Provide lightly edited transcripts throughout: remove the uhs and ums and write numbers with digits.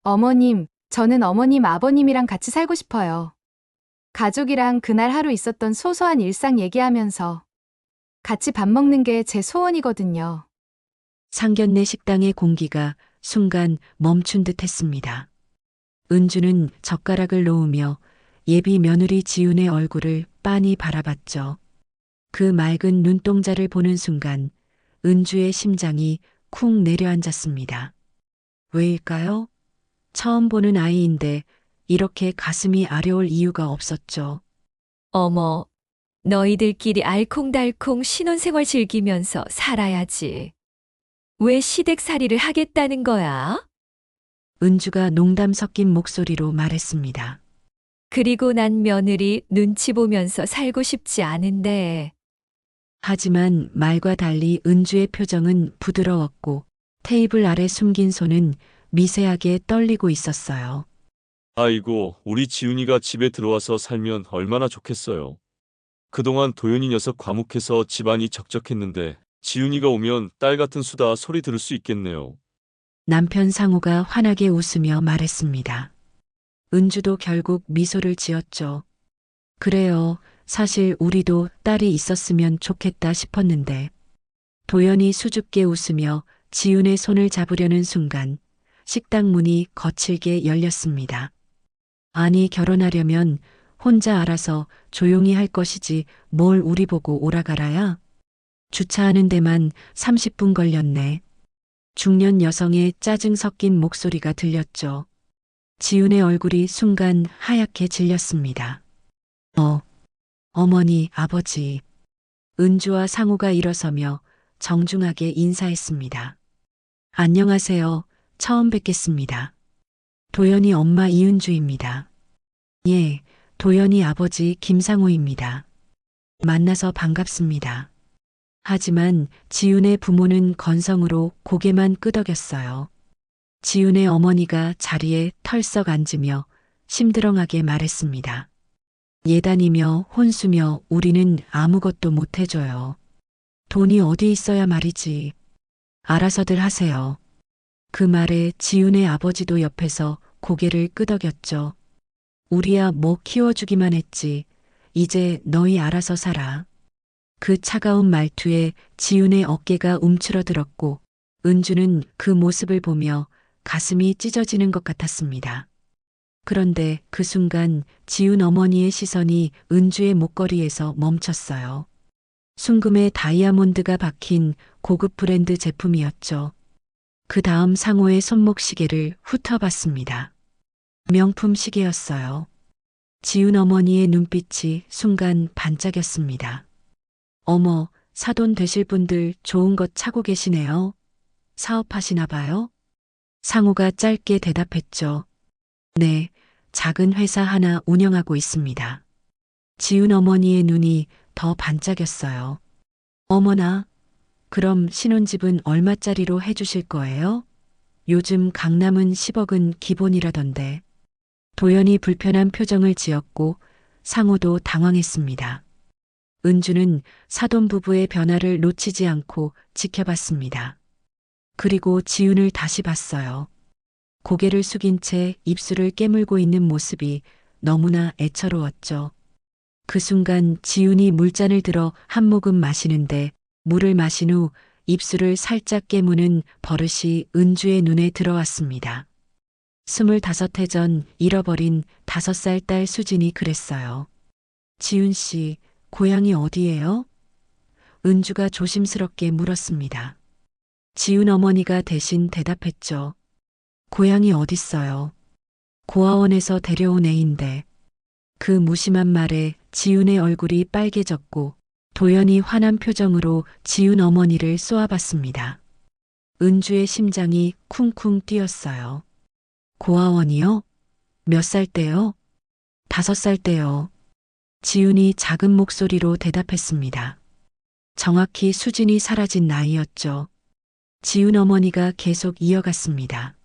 어머님, 저는 어머님, 아버님이랑 같이 살고 싶어요. 가족이랑 그날 하루 있었던 소소한 일상 얘기하면서 같이 밥 먹는 게 제 소원이거든요. 상견례 식당의 공기가 순간 멈춘 듯 했습니다. 은주는 젓가락을 놓으며 예비 며느리 지훈의 얼굴을 빤히 바라봤죠. 그 맑은 눈동자를 보는 순간 은주의 심장이 쿵 내려앉았습니다. 왜일까요? 처음 보는 아이인데 이렇게 가슴이 아려올 이유가 없었죠. 어머, 너희들끼리 알콩달콩 신혼생활 즐기면서 살아야지. 왜 시댁살이를 하겠다는 거야? 은주가 농담 섞인 목소리로 말했습니다. 그리고 난 며느리 눈치 보면서 살고 싶지 않은데. 하지만 말과 달리 은주의 표정은 부드러웠고 테이블 아래 숨긴 손은 미세하게 떨리고 있었어요. 아이고, 우리 지훈이가 집에 들어와서 살면 얼마나 좋겠어요. 그동안 도윤이 녀석 과묵해서 집안이 적적했는데 지훈이가 오면 딸 같은 수다 소리 들을 수 있겠네요. 남편 상우가 환하게 웃으며 말했습니다. 은주도 결국 미소를 지었죠. 그래요. 사실 우리도 딸이 있었으면 좋겠다 싶었는데. 도연이 수줍게 웃으며 지훈의 손을 잡으려는 순간 식당 문이 거칠게 열렸습니다. 아니, 결혼하려면 혼자 알아서 조용히 할 것이지 뭘 우리 보고 오라가라야? 주차하는 데만 30분 걸렸네. 중년 여성의 짜증 섞인 목소리가 들렸죠. 지훈의 얼굴이 순간 하얗게 질렸습니다. 어머니, 아버지. 은주와 상우가 일어서며 정중하게 인사했습니다. 안녕하세요. 처음 뵙겠습니다. 도연이 엄마 이은주입니다. 예, 도연이 아버지 김상우입니다. 만나서 반갑습니다. 하지만 지훈의 부모는 건성으로 고개만 끄덕였어요. 지훈의 어머니가 자리에 털썩 앉으며 심드렁하게 말했습니다. 예단이며 혼수며 우리는 아무것도 못 해줘요. 돈이 어디 있어야 말이지. 알아서들 하세요. 그 말에 지훈의 아버지도 옆에서 고개를 끄덕였죠. 우리야 뭐 키워주기만 했지. 이제 너희 알아서 살아. 그 차가운 말투에 지훈의 어깨가 움츠러들었고 은주는 그 모습을 보며 가슴이 찢어지는 것 같았습니다. 그런데 그 순간 지훈 어머니의 시선이 은주의 목걸이에서 멈췄어요. 순금의 다이아몬드가 박힌 고급 브랜드 제품이었죠. 그 다음 상호의 손목 시계를 훑어봤습니다. 명품 시계였어요. 지훈 어머니의 눈빛이 순간 반짝였습니다. 어머, 사돈 되실 분들 좋은 것 차고 계시네요. 사업하시나 봐요? 상호가 짧게 대답했죠. 네, 작은 회사 하나 운영하고 있습니다. 지훈 어머니의 눈이 더 반짝였어요. 어머나, 그럼 신혼집은 얼마짜리로 해주실 거예요? 요즘 강남은 10억은 기본이라던데. 도연이 불편한 표정을 지었고 상호도 당황했습니다. 은주는 사돈 부부의 변화를 놓치지 않고 지켜봤습니다. 그리고 지훈을 다시 봤어요. 고개를 숙인 채 입술을 깨물고 있는 모습이 너무나 애처로웠죠. 그 순간 지훈이 물잔을 들어 한 모금 마시는데 물을 마신 후 입술을 살짝 깨무는 버릇이 은주의 눈에 들어왔습니다. 25해 전 잃어버린 5살 딸 수진이 그랬어요. 지훈 씨, 고향이 어디예요? 은주가 조심스럽게 물었습니다. 지훈 어머니가 대신 대답했죠. 고향이 어딨어요? 고아원에서 데려온 애인데. 그 무심한 말에 지훈의 얼굴이 빨개졌고 도연이 화난 표정으로 지훈 어머니를 쏘아봤습니다. 은주의 심장이 쿵쿵 뛰었어요. 고아원이요? 몇 살 때요? 5살 때요. 지훈이 작은 목소리로 대답했습니다. 정확히 수진이 사라진 나이였죠. 지훈 어머니가 계속 이어갔습니다.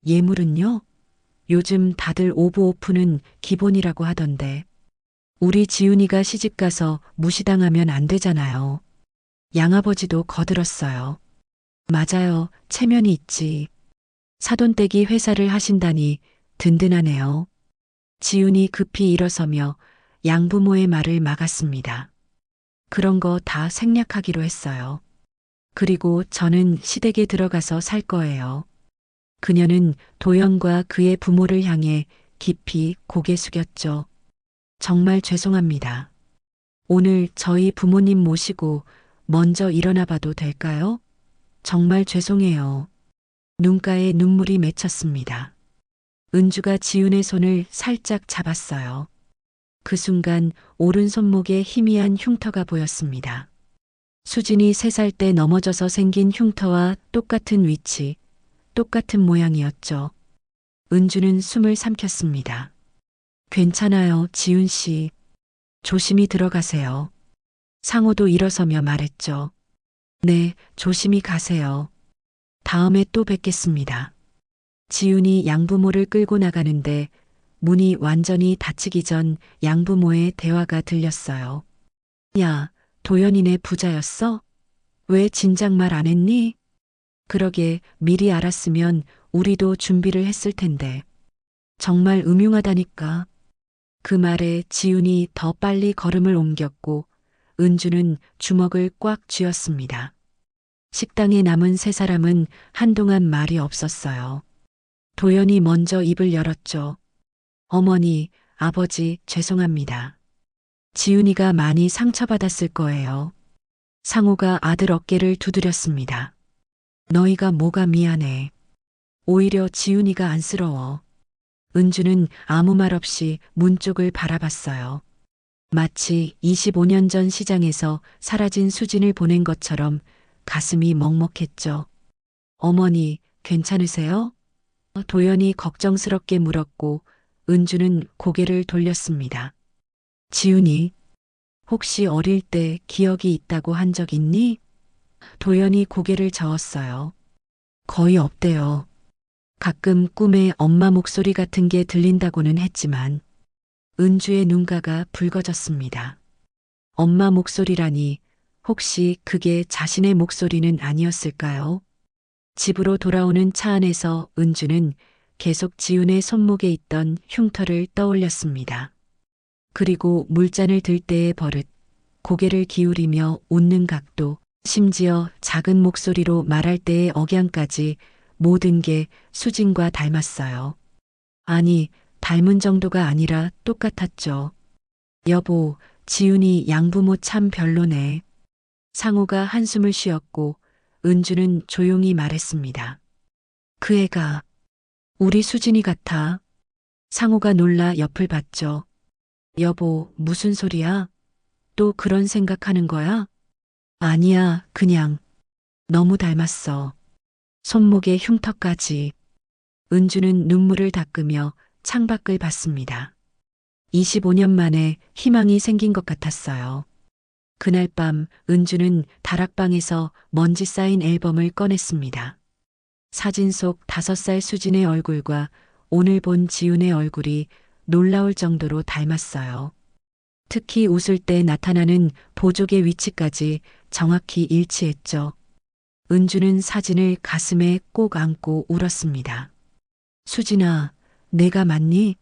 예물은요? 요즘 다들 오브 오픈은 기본이라고 하던데. 우리 지훈이가 시집가서 무시당하면 안 되잖아요. 양아버지도 거들었어요. 맞아요. 체면이 있지. 사돈댁이 회사를 하신다니 든든하네요. 지훈이 급히 일어서며 양부모의 말을 막았습니다. 그런 거 다 생략하기로 했어요. 그리고 저는 시댁에 들어가서 살 거예요. 그녀는 도연과 그의 부모를 향해 깊이 고개 숙였죠. 정말 죄송합니다. 오늘 저희 부모님 모시고 먼저 일어나 봐도 될까요? 정말 죄송해요. 눈가에 눈물이 맺혔습니다. 은주가 지훈의 손을 살짝 잡았어요. 그 순간 오른손목에 희미한 흉터가 보였습니다. 수진이 3살 때 넘어져서 생긴 흉터와 똑같은 위치, 똑같은 모양이었죠. 은주는 숨을 삼켰습니다. 괜찮아요, 지훈 씨. 조심히 들어가세요. 상호도 일어서며 말했죠. 네, 조심히 가세요. 다음에 또 뵙겠습니다. 지훈이 양부모를 끌고 나가는데 문이 완전히 닫히기 전 양부모의 대화가 들렸어요. 야, 도연이네 부자였어? 왜 진작 말 안 했니? 그러게 미리 알았으면 우리도 준비를 했을 텐데. 정말 음흉하다니까. 그 말에 지훈이 더 빨리 걸음을 옮겼고 은주는 주먹을 꽉 쥐었습니다. 식당에 남은 3사람은 한동안 말이 없었어요. 도연이 먼저 입을 열었죠. 어머니, 아버지, 죄송합니다. 지훈이가 많이 상처받았을 거예요. 상호가 아들 어깨를 두드렸습니다. 너희가 뭐가 미안해. 오히려 지훈이가 안쓰러워. 은주는 아무 말 없이 문 쪽을 바라봤어요. 마치 25년 전 시장에서 사라진 수진을 보낸 것처럼 가슴이 먹먹했죠. 어머니, 괜찮으세요? 도연이 걱정스럽게 물었고 은주는 고개를 돌렸습니다. 지훈이, 혹시 어릴 때 기억이 있다고 한 적 있니? 도연이 고개를 저었어요. 거의 없대요. 가끔 꿈에 엄마 목소리 같은 게 들린다고는 했지만 은주의 눈가가 붉어졌습니다. 엄마 목소리라니 혹시 그게 자신의 목소리는 아니었을까요? 집으로 돌아오는 차 안에서 은주는 계속 지훈의 손목에 있던 흉터를 떠올렸습니다. 그리고 물잔을 들 때의 버릇, 고개를 기울이며 웃는 각도, 심지어 작은 목소리로 말할 때의 억양까지 모든 게 수진과 닮았어요. 아니, 닮은 정도가 아니라 똑같았죠. 여보, 지훈이 양부모 참 별로네. 상호가 한숨을 쉬었고 은주는 조용히 말했습니다. 그 애가 우리 수진이 같아. 상호가 놀라 옆을 봤죠. 여보, 무슨 소리야? 또 그런 생각하는 거야? 아니야, 그냥 너무 닮았어. 손목에 흉터까지. 은주는 눈물을 닦으며 창밖을 봤습니다. 25년 만에 희망이 생긴 것 같았어요. 그날 밤 은주는 다락방에서 먼지 쌓인 앨범을 꺼냈습니다. 사진 속 5살 수진의 얼굴과 오늘 본 지훈의 얼굴이 놀라울 정도로 닮았어요. 특히 웃을 때 나타나는 보조개 위치까지 정확히 일치했죠. 은주는 사진을 가슴에 꼭 안고 울었습니다. 수진아, 내가 맞니?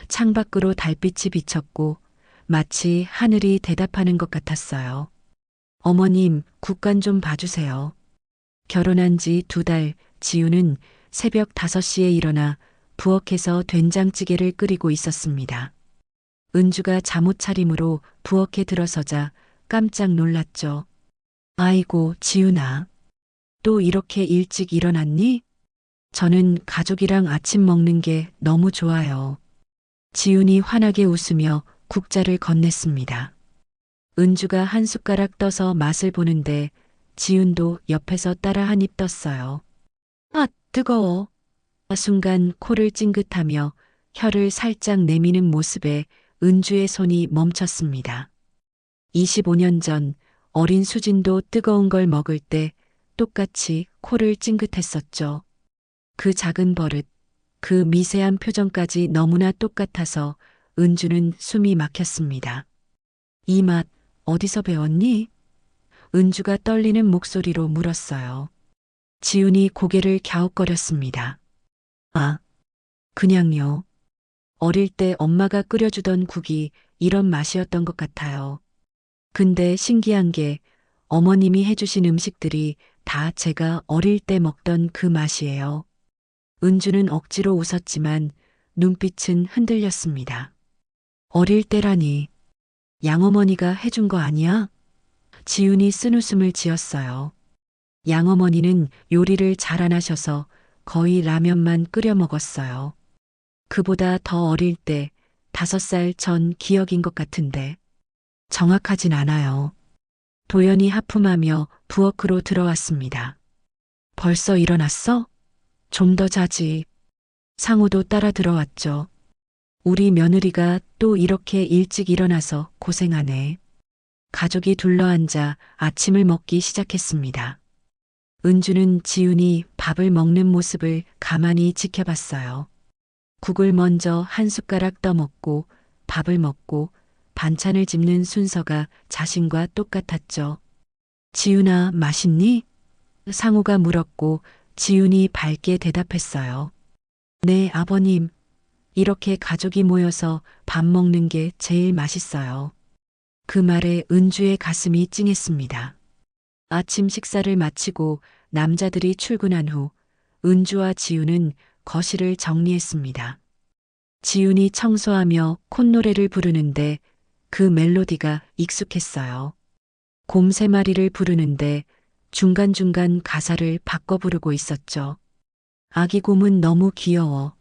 창밖으로 달빛이 비쳤고 마치 하늘이 대답하는 것 같았어요. 어머님, 국간 좀 봐주세요. 결혼한 지 2달, 지훈은 새벽 5시에 일어나 부엌에서 된장찌개를 끓이고 있었습니다. 은주가 잠옷 차림으로 부엌에 들어서자 깜짝 놀랐죠. 아이고, 지훈아. 또 이렇게 일찍 일어났니? 저는 가족이랑 아침 먹는 게 너무 좋아요. 지훈이 환하게 웃으며 국자를 건넸습니다. 은주가 한 숟가락 떠서 맛을 보는데 지훈도 옆에서 따라 한 입 떴어요. 아, 뜨거워. 순간 코를 찡긋하며 혀를 살짝 내미는 모습에 은주의 손이 멈췄습니다. 25년 전 어린 수진도 뜨거운 걸 먹을 때 똑같이 코를 찡긋했었죠. 그 작은 버릇, 그 미세한 표정까지 너무나 똑같아서 은주는 숨이 막혔습니다. 이 맛 어디서 배웠니? 은주가 떨리는 목소리로 물었어요. 지훈이 고개를 갸웃거렸습니다. 아, 그냥요. 어릴 때 엄마가 끓여주던 국이 이런 맛이었던 것 같아요. 근데 신기한 게 어머님이 해주신 음식들이 다 제가 어릴 때 먹던 그 맛이에요. 은주는 억지로 웃었지만 눈빛은 흔들렸습니다. 어릴 때라니. 양어머니가 해준 거 아니야? 지훈이 쓴웃음을 지었어요. 양어머니는 요리를 잘 안 하셔서 거의 라면만 끓여 먹었어요. 그보다 더 어릴 때 5살 전 기억인 것 같은데 정확하진 않아요. 도연이 하품하며 부엌으로 들어왔습니다. 벌써 일어났어? 좀 더 자지. 상우도 따라 들어왔죠. 우리 며느리가 또 이렇게 일찍 일어나서 고생하네. 가족이 둘러앉아 아침을 먹기 시작했습니다. 은주는 지훈이 밥을 먹는 모습을 가만히 지켜봤어요. 국을 먼저 한 숟가락 떠먹고 밥을 먹고 반찬을 집는 순서가 자신과 똑같았죠. 지훈아, 맛있니? 상우가 물었고 지훈이 밝게 대답했어요. 네, 아버님. 이렇게 가족이 모여서 밥 먹는 게 제일 맛있어요. 그 말에 은주의 가슴이 찡했습니다. 아침 식사를 마치고 남자들이 출근한 후 은주와 지훈은 거실을 정리했습니다. 지훈이 청소하며 콧노래를 부르는데 그 멜로디가 익숙했어요. 곰 3마리를 부르는데 중간중간 가사를 바꿔 부르고 있었죠. 아기 곰은 너무 귀여워.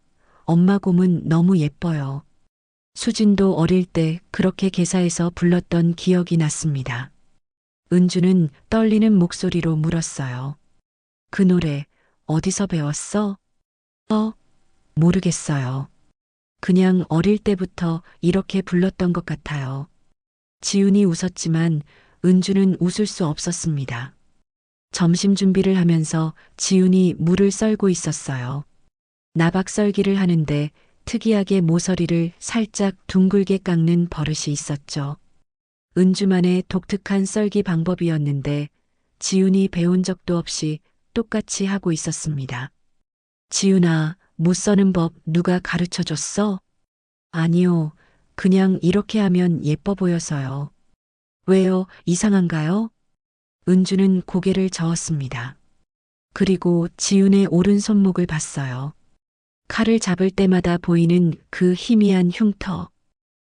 엄마 곰은 너무 예뻐요. 수진도 어릴 때 그렇게 개사해서 불렀던 기억이 났습니다. 은주는 떨리는 목소리로 물었어요. 그 노래 어디서 배웠어? 모르겠어요. 그냥 어릴 때부터 이렇게 불렀던 것 같아요. 지훈이 웃었지만 은주는 웃을 수 없었습니다. 점심 준비를 하면서 지훈이 물을 썰고 있었어요. 나박 썰기를 하는데 특이하게 모서리를 살짝 둥글게 깎는 버릇이 있었죠. 은주만의 독특한 썰기 방법이었는데 지훈이 배운 적도 없이 똑같이 하고 있었습니다. 지훈아, 못 써는 법 누가 가르쳐 줬어? 아니요, 그냥 이렇게 하면 예뻐 보여서요. 왜요? 이상한가요? 은주는 고개를 저었습니다. 그리고 지훈의 오른손목을 봤어요. 칼을 잡을 때마다 보이는 그 희미한 흉터.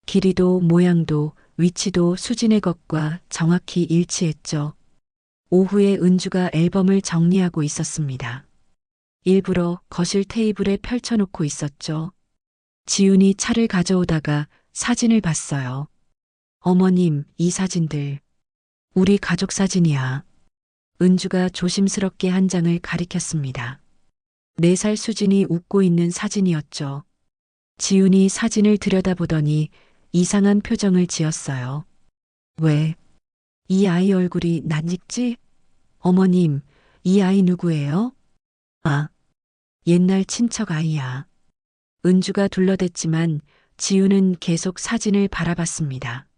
길이도 모양도 위치도 수진의 것과 정확히 일치했죠. 오후에 은주가 앨범을 정리하고 있었습니다. 일부러 거실 테이블에 펼쳐놓고 있었죠. 지훈이 차를 가져오다가 사진을 봤어요. 어머님, 이 사진들. 우리 가족 사진이야. 은주가 조심스럽게 한 장을 가리켰습니다. 4살 수진이 웃고 있는 사진이었죠. 지훈이 사진을 들여다보더니 이상한 표정을 지었어요. 왜? 이 아이 얼굴이 낯익지? 어머님, 이 아이 누구예요? 아, 옛날 친척 아이야. 은주가 둘러댔지만 지훈은 계속 사진을 바라봤습니다.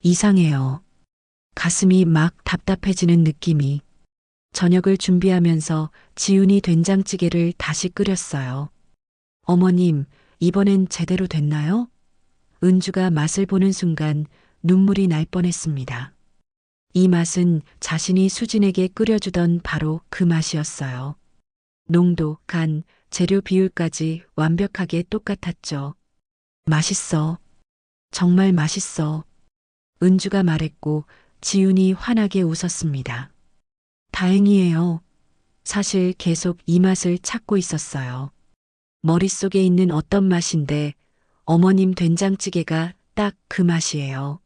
이상해요. 가슴이 막 답답해지는 느낌이. 저녁을 준비하면서 지훈이 된장찌개를 다시 끓였어요. 어머님, 이번엔 제대로 됐나요? 은주가 맛을 보는 순간 눈물이 날 뻔했습니다. 이 맛은 자신이 수진에게 끓여주던 바로 그 맛이었어요. 농도, 간, 재료 비율까지 완벽하게 똑같았죠. 맛있어. 정말 맛있어. 은주가 말했고 지훈이 환하게 웃었습니다. 다행이에요. 사실 계속 이 맛을 찾고 있었어요. 머릿속에 있는 어떤 맛인데 어머님 된장찌개가 딱 그 맛이에요.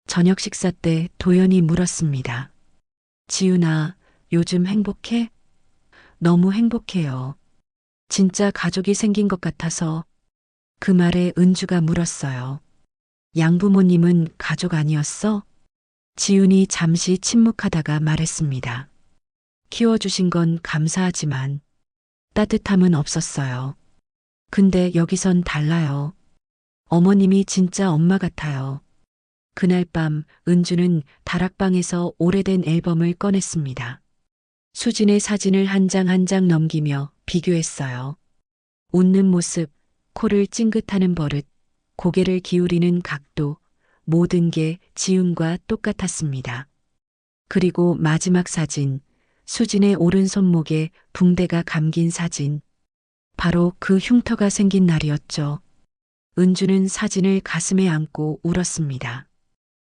저녁 식사 때 도연이 물었습니다. 지훈아, 요즘 행복해? 너무 행복해요. 진짜 가족이 생긴 것 같아서. 그 말에 은주가 물었어요. 양부모님은 가족 아니었어? 지훈이 잠시 침묵하다가 말했습니다. 키워주신 건 감사하지만 따뜻함은 없었어요. 근데 여기선 달라요. 어머님이 진짜 엄마 같아요. 그날 밤 은주는 다락방에서 오래된 앨범을 꺼냈습니다. 수진의 사진을 한 장 한 장 넘기며 비교했어요. 웃는 모습, 코를 찡긋하는 버릇, 고개를 기울이는 각도, 모든 게 지훈과 똑같았습니다. 그리고 마지막 사진, 수진의 오른손목에 붕대가 감긴 사진. 바로 그 흉터가 생긴 날이었죠. 은주는 사진을 가슴에 안고 울었습니다.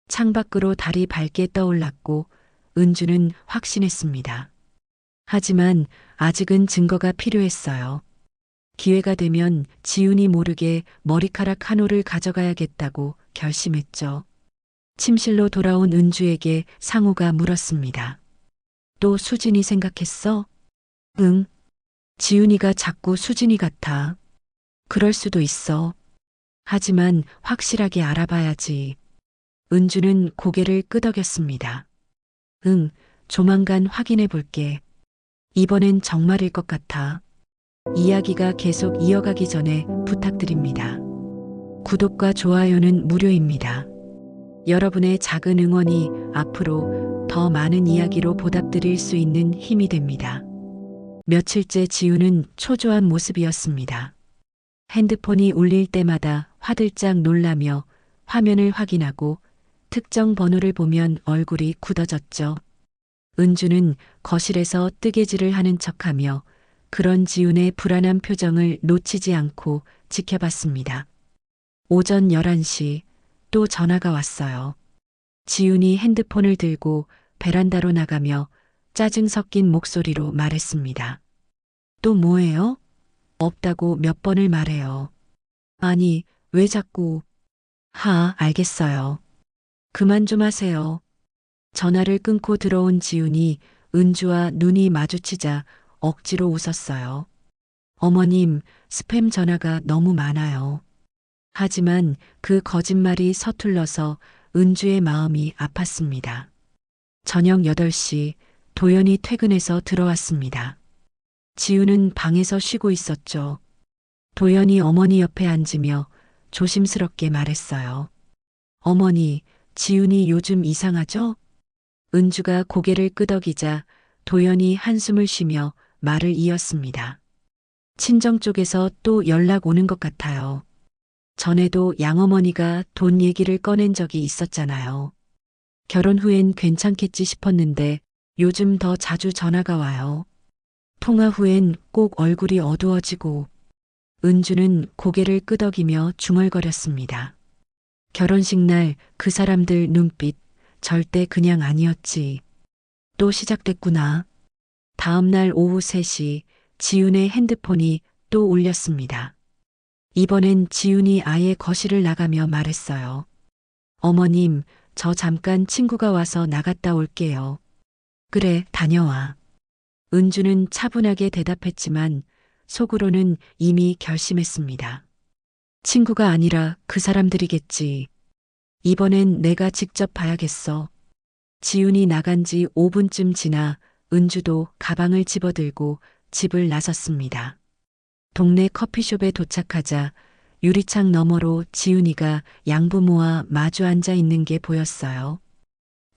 창밖으로 달이 밝게 떠올랐고 은주는 확신했습니다. 하지만 아직은 증거가 필요했어요. 기회가 되면 지훈이 모르게 머리카락 한 올을 가져가야겠다고 결심했죠. 침실로 돌아온 은주에게 상우가 물었습니다. 또 수진이 생각했어? 응. 지훈이가 자꾸 수진이 같아. 그럴 수도 있어. 하지만 확실하게 알아봐야지. 은주는 고개를 끄덕였습니다. 응, 조만간 확인해 볼게. 이번엔 정말일 것 같아. 이야기가 계속 이어가기 전에 부탁드립니다. 구독과 좋아요는 무료입니다. 여러분의 작은 응원이 앞으로 더 많은 이야기로 보답드릴 수 있는 힘이 됩니다. 며칠째 지훈은 초조한 모습이었습니다. 핸드폰이 울릴 때마다 화들짝 놀라며 화면을 확인하고 특정 번호를 보면 얼굴이 굳어졌죠. 은주는 거실에서 뜨개질을 하는 척하며 그런 지훈의 불안한 표정을 놓치지 않고 지켜봤습니다. 오전 11시 또 전화가 왔어요. 지훈이 핸드폰을 들고 베란다로 나가며 짜증 섞인 목소리로 말했습니다. 또 뭐예요? 없다고 몇 번을 말해요. 아니, 왜 자꾸... 알겠어요. 그만 좀 하세요. 전화를 끊고 들어온 지훈이 은주와 눈이 마주치자 억지로 웃었어요. 어머님, 스팸 전화가 너무 많아요. 하지만 그 거짓말이 서툴러서 은주의 마음이 아팠습니다. 저녁 8시 도연이 퇴근해서 들어왔습니다. 지훈은 방에서 쉬고 있었죠. 도연이 어머니 옆에 앉으며 조심스럽게 말했어요. 어머니, 지훈이 요즘 이상하죠? 은주가 고개를 끄덕이자 도연이 한숨을 쉬며 말을 이었습니다. 친정 쪽에서 또 연락 오는 것 같아요. 전에도 양어머니가 돈 얘기를 꺼낸 적이 있었잖아요. 결혼 후엔 괜찮겠지 싶었는데 요즘 더 자주 전화가 와요. 통화 후엔 꼭 얼굴이 어두워지고. 은주는 고개를 끄덕이며 중얼거렸습니다. 결혼식 날 그 사람들 눈빛 절대 그냥 아니었지. 또 시작됐구나. 다음 날 오후 3시 지훈의 핸드폰이 또 울렸습니다. 이번엔 지훈이 아예 거실을 나가며 말했어요. 어머님, 저 잠깐 친구가 와서 나갔다 올게요. 그래, 다녀와. 은주는 차분하게 대답했지만 속으로는 이미 결심했습니다. 친구가 아니라 그 사람들이겠지. 이번엔 내가 직접 봐야겠어. 지훈이 나간 지 5분쯤 지나 은주도 가방을 집어들고 집을 나섰습니다. 동네 커피숍에 도착하자 유리창 너머로 지훈이가 양부모와 마주 앉아 있는 게 보였어요.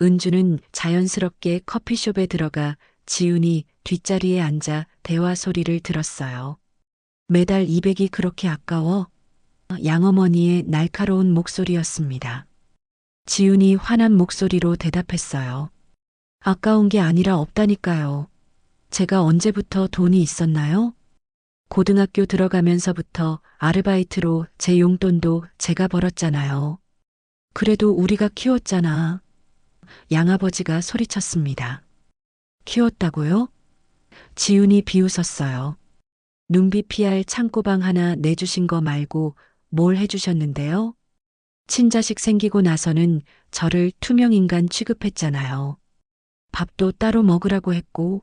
은주는 자연스럽게 커피숍에 들어가 지훈이 뒷자리에 앉아 대화 소리를 들었어요. 매달 200이 그렇게 아까워? 양어머니의 날카로운 목소리였습니다. 지훈이 화난 목소리로 대답했어요. 아까운 게 아니라 없다니까요. 제가 언제부터 돈이 있었나요? 고등학교 들어가면서부터 아르바이트로 제 용돈도 제가 벌었잖아요. 그래도 우리가 키웠잖아. 양아버지가 소리쳤습니다. 키웠다고요? 지훈이 비웃었어요. 눈비 피할 창고방 하나 내주신 거 말고 뭘 해주셨는데요? 친자식 생기고 나서는 저를 투명인간 취급했잖아요. 밥도 따로 먹으라고 했고.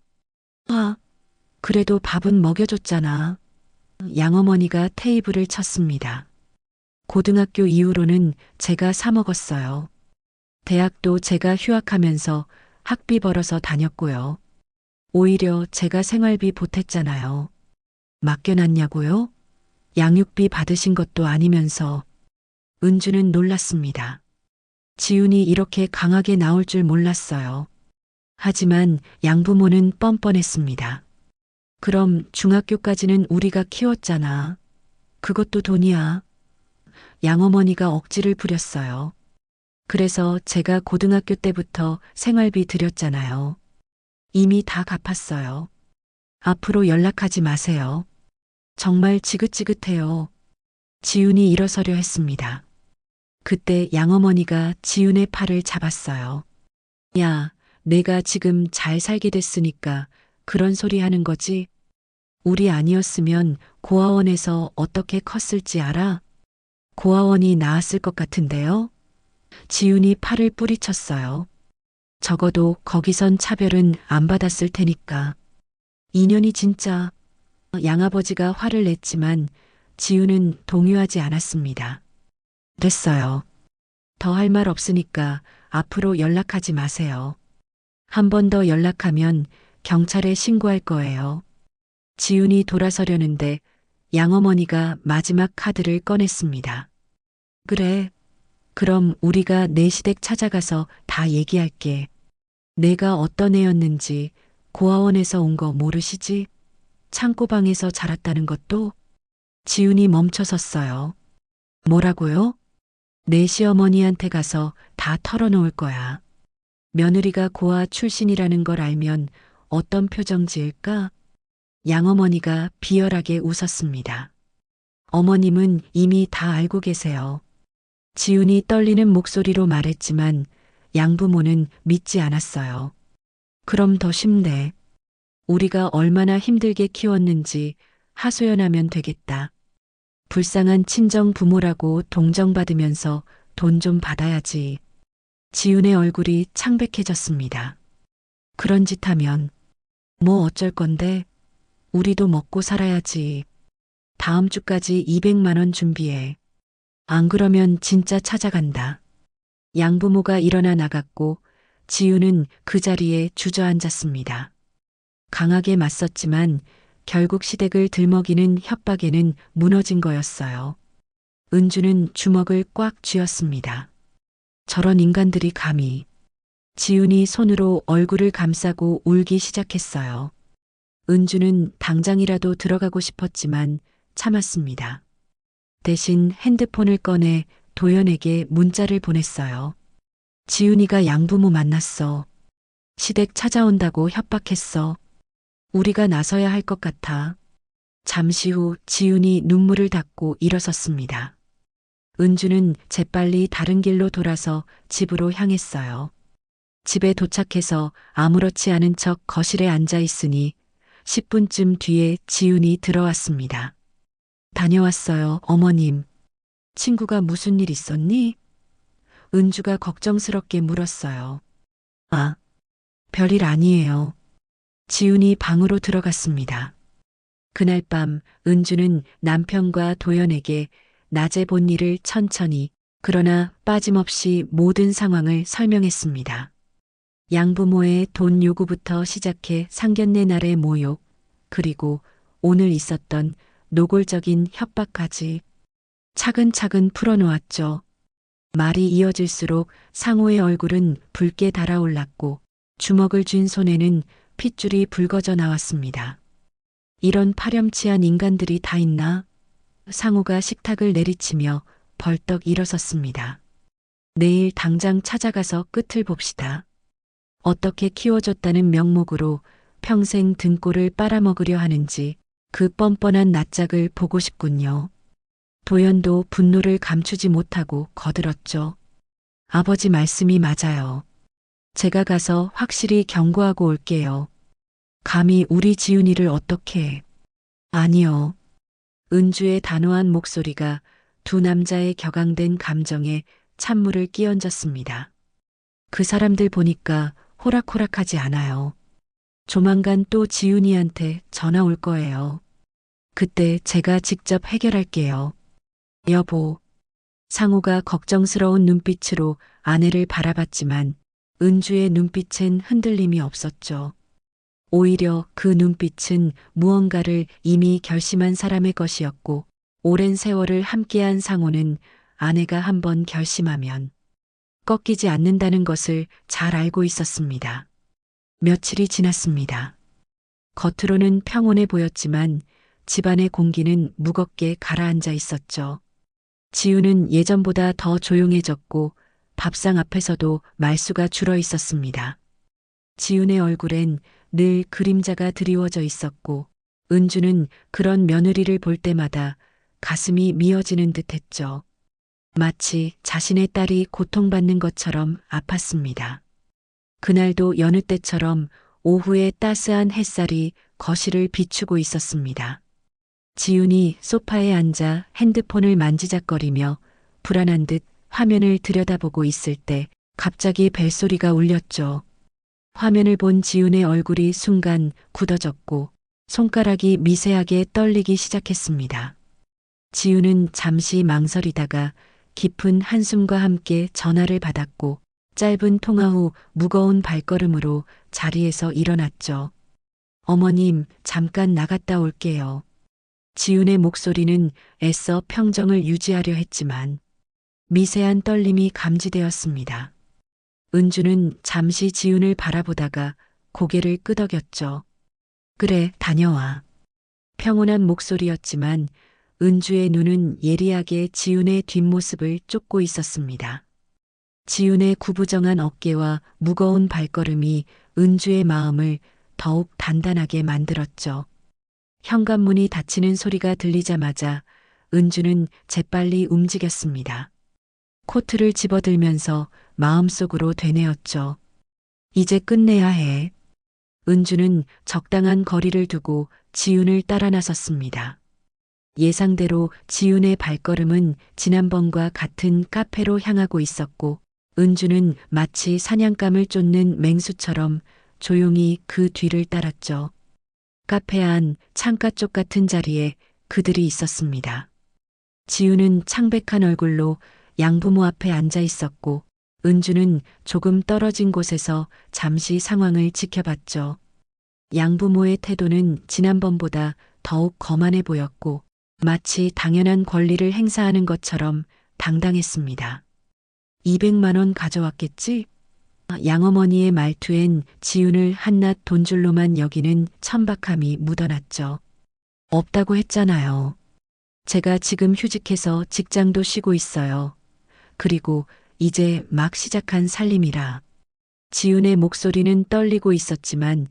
그래도 밥은 먹여줬잖아. 양어머니가 테이블을 쳤습니다. 고등학교 이후로는 제가 사 먹었어요. 대학도 제가 휴학하면서 학비 벌어서 다녔고요. 오히려 제가 생활비 보탰잖아요. 맡겨놨냐고요? 양육비 받으신 것도 아니면서. 은주는 놀랐습니다. 지훈이 이렇게 강하게 나올 줄 몰랐어요. 하지만 양부모는 뻔뻔했습니다. 그럼 중학교까지는 우리가 키웠잖아. 그것도 돈이야. 양어머니가 억지를 부렸어요. 그래서 제가 고등학교 때부터 생활비 드렸잖아요. 이미 다 갚았어요. 앞으로 연락하지 마세요. 정말 지긋지긋해요. 지훈이 일어서려 했습니다. 그때 양어머니가 지훈의 팔을 잡았어요. 야, 내가 지금 잘 살게 됐으니까 그런 소리 하는 거지? 우리 아니었으면 고아원에서 어떻게 컸을지 알아? 고아원이 나았을 것 같은데요? 지훈이 팔을 뿌리쳤어요. 적어도 거기선 차별은 안 받았을 테니까. 인연이 진짜. 양아버지가 화를 냈지만 지훈은 동요하지 않았습니다. 됐어요. 더 할 말 없으니까 앞으로 연락하지 마세요. 한 번 더 연락하면 경찰에 신고할 거예요. 지훈이 돌아서려는데 양어머니가 마지막 카드를 꺼냈습니다. 그래. 그럼 우리가 내 시댁 찾아가서 다 얘기할게. 내가 어떤 애였는지 고아원에서 온 거 모르시지? 창고방에서 자랐다는 것도? 지훈이 멈춰섰어요. 뭐라고요? 내 시어머니한테 가서 다 털어놓을 거야. 며느리가 고아 출신이라는 걸 알면 어떤 표정 지을까? 양어머니가 비열하게 웃었습니다. 어머님은 이미 다 알고 계세요. 지훈이 떨리는 목소리로 말했지만 양부모는 믿지 않았어요. 그럼 더 쉽네. 우리가 얼마나 힘들게 키웠는지 하소연하면 되겠다. 불쌍한 친정 부모라고 동정받으면서 돈 좀 받아야지. 지훈의 얼굴이 창백해졌습니다. 그런 짓 하면 뭐 어쩔 건데? 우리도 먹고 살아야지. 다음 주까지 200만 원 준비해. 안 그러면 진짜 찾아간다. 양부모가 일어나 나갔고 지훈은 그 자리에 주저앉았습니다. 강하게 맞섰지만 결국 시댁을 들먹이는 협박에는 무너진 거였어요. 은주는 주먹을 꽉 쥐었습니다. 저런 인간들이 감히. 지훈이 손으로 얼굴을 감싸고 울기 시작했어요. 은주는 당장이라도 들어가고 싶었지만 참았습니다. 대신 핸드폰을 꺼내 도연에게 문자를 보냈어요. 지훈이가 양부모 만났어. 시댁 찾아온다고 협박했어. 우리가 나서야 할 것 같아. 잠시 후 지훈이 눈물을 닦고 일어섰습니다. 은주는 재빨리 다른 길로 돌아서 집으로 향했어요. 집에 도착해서 아무렇지 않은 척 거실에 앉아 있으니 10분쯤 뒤에 지훈이 들어왔습니다. 다녀왔어요, 어머님. 친구가 무슨 일 있었니? 은주가 걱정스럽게 물었어요. 아, 별일 아니에요. 지훈이 방으로 들어갔습니다. 그날 밤 은주는 남편과 도연에게 낮에 본 일을 천천히 그러나 빠짐없이 모든 상황을 설명했습니다. 양부모의 돈 요구부터 시작해 상견례 날의 모욕, 그리고 오늘 있었던 노골적인 협박까지 차근차근 풀어놓았죠. 말이 이어질수록 상호의 얼굴은 붉게 달아올랐고 주먹을 쥔 손에는 핏줄이 붉어져 나왔습니다. 이런 파렴치한 인간들이 다 있나? 상호가 식탁을 내리치며 벌떡 일어섰습니다. 내일 당장 찾아가서 끝을 봅시다. 어떻게 키워줬다는 명목으로 평생 등골을 빨아먹으려 하는지 그 뻔뻔한 낯짝을 보고 싶군요. 도연도 분노를 감추지 못하고 거들었죠. 아버지 말씀이 맞아요. 제가 가서 확실히 경고하고 올게요. 감히 우리 지훈이를 어떻게 해. 아니요. 은주의 단호한 목소리가 두 남자의 격앙된 감정에 찬물을 끼얹었습니다. 그 사람들 보니까 호락호락하지 않아요. 조만간 또 지훈이한테 전화 올 거예요. 그때 제가 직접 해결할게요. 여보. 상호가 걱정스러운 눈빛으로 아내를 바라봤지만 은주의 눈빛엔 흔들림이 없었죠. 오히려 그 눈빛은 무언가를 이미 결심한 사람의 것이었고 오랜 세월을 함께한 상호는 아내가 한번 결심하면 꺾이지 않는다는 것을 잘 알고 있었습니다. 며칠이 지났습니다. 겉으로는 평온해 보였지만 집안의 공기는 무겁게 가라앉아 있었죠. 지우는 예전보다 더 조용해졌고 밥상 앞에서도 말수가 줄어 있었습니다. 지훈의 얼굴엔 늘 그림자가 드리워져 있었고 은주는 그런 며느리를 볼 때마다 가슴이 미어지는 듯 했죠. 마치 자신의 딸이 고통받는 것처럼 아팠습니다. 그날도 여느 때처럼 오후에 따스한 햇살이 거실을 비추고 있었습니다. 지훈이 소파에 앉아 핸드폰을 만지작거리며 불안한 듯 화면을 들여다보고 있을 때 갑자기 벨소리가 울렸죠. 화면을 본 지훈의 얼굴이 순간 굳어졌고 손가락이 미세하게 떨리기 시작했습니다. 지훈은 잠시 망설이다가 깊은 한숨과 함께 전화를 받았고 짧은 통화 후 무거운 발걸음으로 자리에서 일어났죠. 어머님, 잠깐 나갔다 올게요. 지훈의 목소리는 애써 평정을 유지하려 했지만 미세한 떨림이 감지되었습니다. 은주는 잠시 지훈을 바라보다가 고개를 끄덕였죠. 그래, 다녀와. 평온한 목소리였지만 은주의 눈은 예리하게 지훈의 뒷모습을 쫓고 있었습니다. 지훈의 구부정한 어깨와 무거운 발걸음이 은주의 마음을 더욱 단단하게 만들었죠. 현관문이 닫히는 소리가 들리자마자 은주는 재빨리 움직였습니다. 코트를 집어들면서 마음속으로 되뇌었죠. 이제 끝내야 해. 은주는 적당한 거리를 두고 지훈을 따라 나섰습니다. 예상대로 지훈의 발걸음은 지난번과 같은 카페로 향하고 있었고 은주는 마치 사냥감을 쫓는 맹수처럼 조용히 그 뒤를 따랐죠. 카페 안 창가 쪽 같은 자리에 그들이 있었습니다. 지훈은 창백한 얼굴로 양부모 앞에 앉아 있었고 은주는 조금 떨어진 곳에서 잠시 상황을 지켜봤죠. 양부모의 태도는 지난번보다 더욱 거만해 보였고 마치 당연한 권리를 행사하는 것처럼 당당했습니다. 200만 원 가져왔겠지? 양어머니의 말투엔 지훈을 한낱 돈줄로만 여기는 천박함이 묻어났죠. 없다고 했잖아요. 제가 지금 휴직해서 직장도 쉬고 있어요. 그리고 이제 막 시작한 살림이라. 지훈의 목소리는 떨리고 있었지만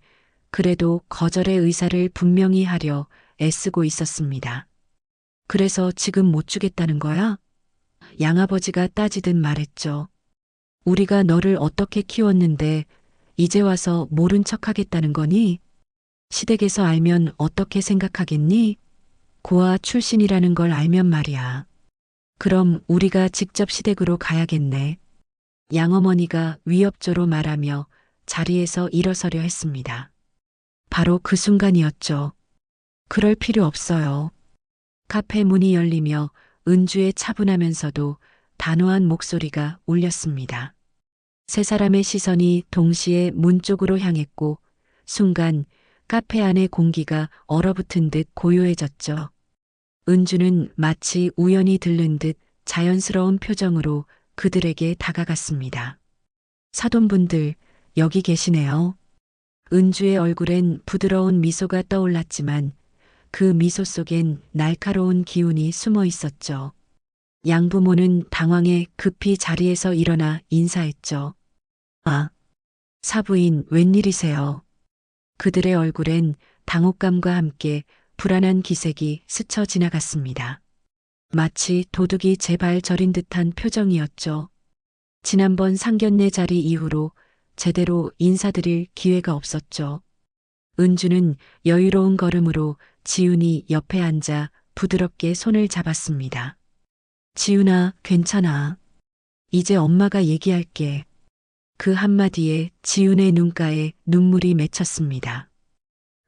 그래도 거절의 의사를 분명히 하려 애쓰고 있었습니다. 그래서 지금 못 주겠다는 거야? 양아버지가 따지듯 말했죠. 우리가 너를 어떻게 키웠는데 이제 와서 모른 척 하겠다는 거니? 시댁에서 알면 어떻게 생각하겠니? 고아 출신이라는 걸 알면 말이야. 그럼 우리가 직접 시댁으로 가야겠네. 양어머니가 위협조로 말하며 자리에서 일어서려 했습니다. 바로 그 순간이었죠. 그럴 필요 없어요. 카페 문이 열리며 은주의 차분하면서도 단호한 목소리가 울렸습니다. 세 사람의 시선이 동시에 문 쪽으로 향했고 순간 카페 안의 공기가 얼어붙은 듯 고요해졌죠. 은주는 마치 우연히 들른 듯 자연스러운 표정으로 그들에게 다가갔습니다. 사돈분들, 여기 계시네요. 은주의 얼굴엔 부드러운 미소가 떠올랐지만 그 미소 속엔 날카로운 기운이 숨어 있었죠. 양부모는 당황해 급히 자리에서 일어나 인사했죠. 아, 사부인 웬일이세요? 그들의 얼굴엔 당혹감과 함께 불안한 기색이 스쳐 지나갔습니다. 마치 도둑이 제발 저린 듯한 표정이었죠. 지난번 상견례 자리 이후로 제대로 인사드릴 기회가 없었죠. 은주는 여유로운 걸음으로 지훈이 옆에 앉아 부드럽게 손을 잡았습니다. 지훈아, 괜찮아. 이제 엄마가 얘기할게. 그 한마디에 지훈의 눈가에 눈물이 맺혔습니다.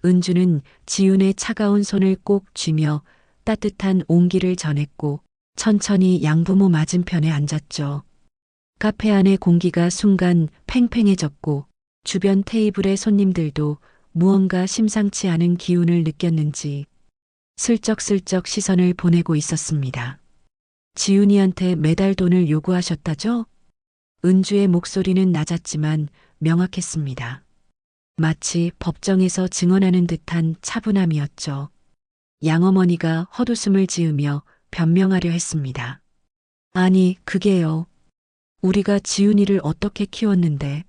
은주는 지훈의 차가운 손을 꼭 쥐며 따뜻한 온기를 전했고 천천히 양부모 맞은편에 앉았죠. 카페 안의 공기가 순간 팽팽해졌고 주변 테이블의 손님들도 무언가 심상치 않은 기운을 느꼈는지 슬쩍슬쩍 시선을 보내고 있었습니다. 지훈이한테 매달 돈을 요구하셨다죠? 은주의 목소리는 낮았지만 명확했습니다. 마치 법정에서 증언하는 듯한 차분함이었죠. 양어머니가 헛웃음을 지으며 변명하려 했습니다. 아니, 그게요. 우리가 지훈이를 어떻게 키웠는데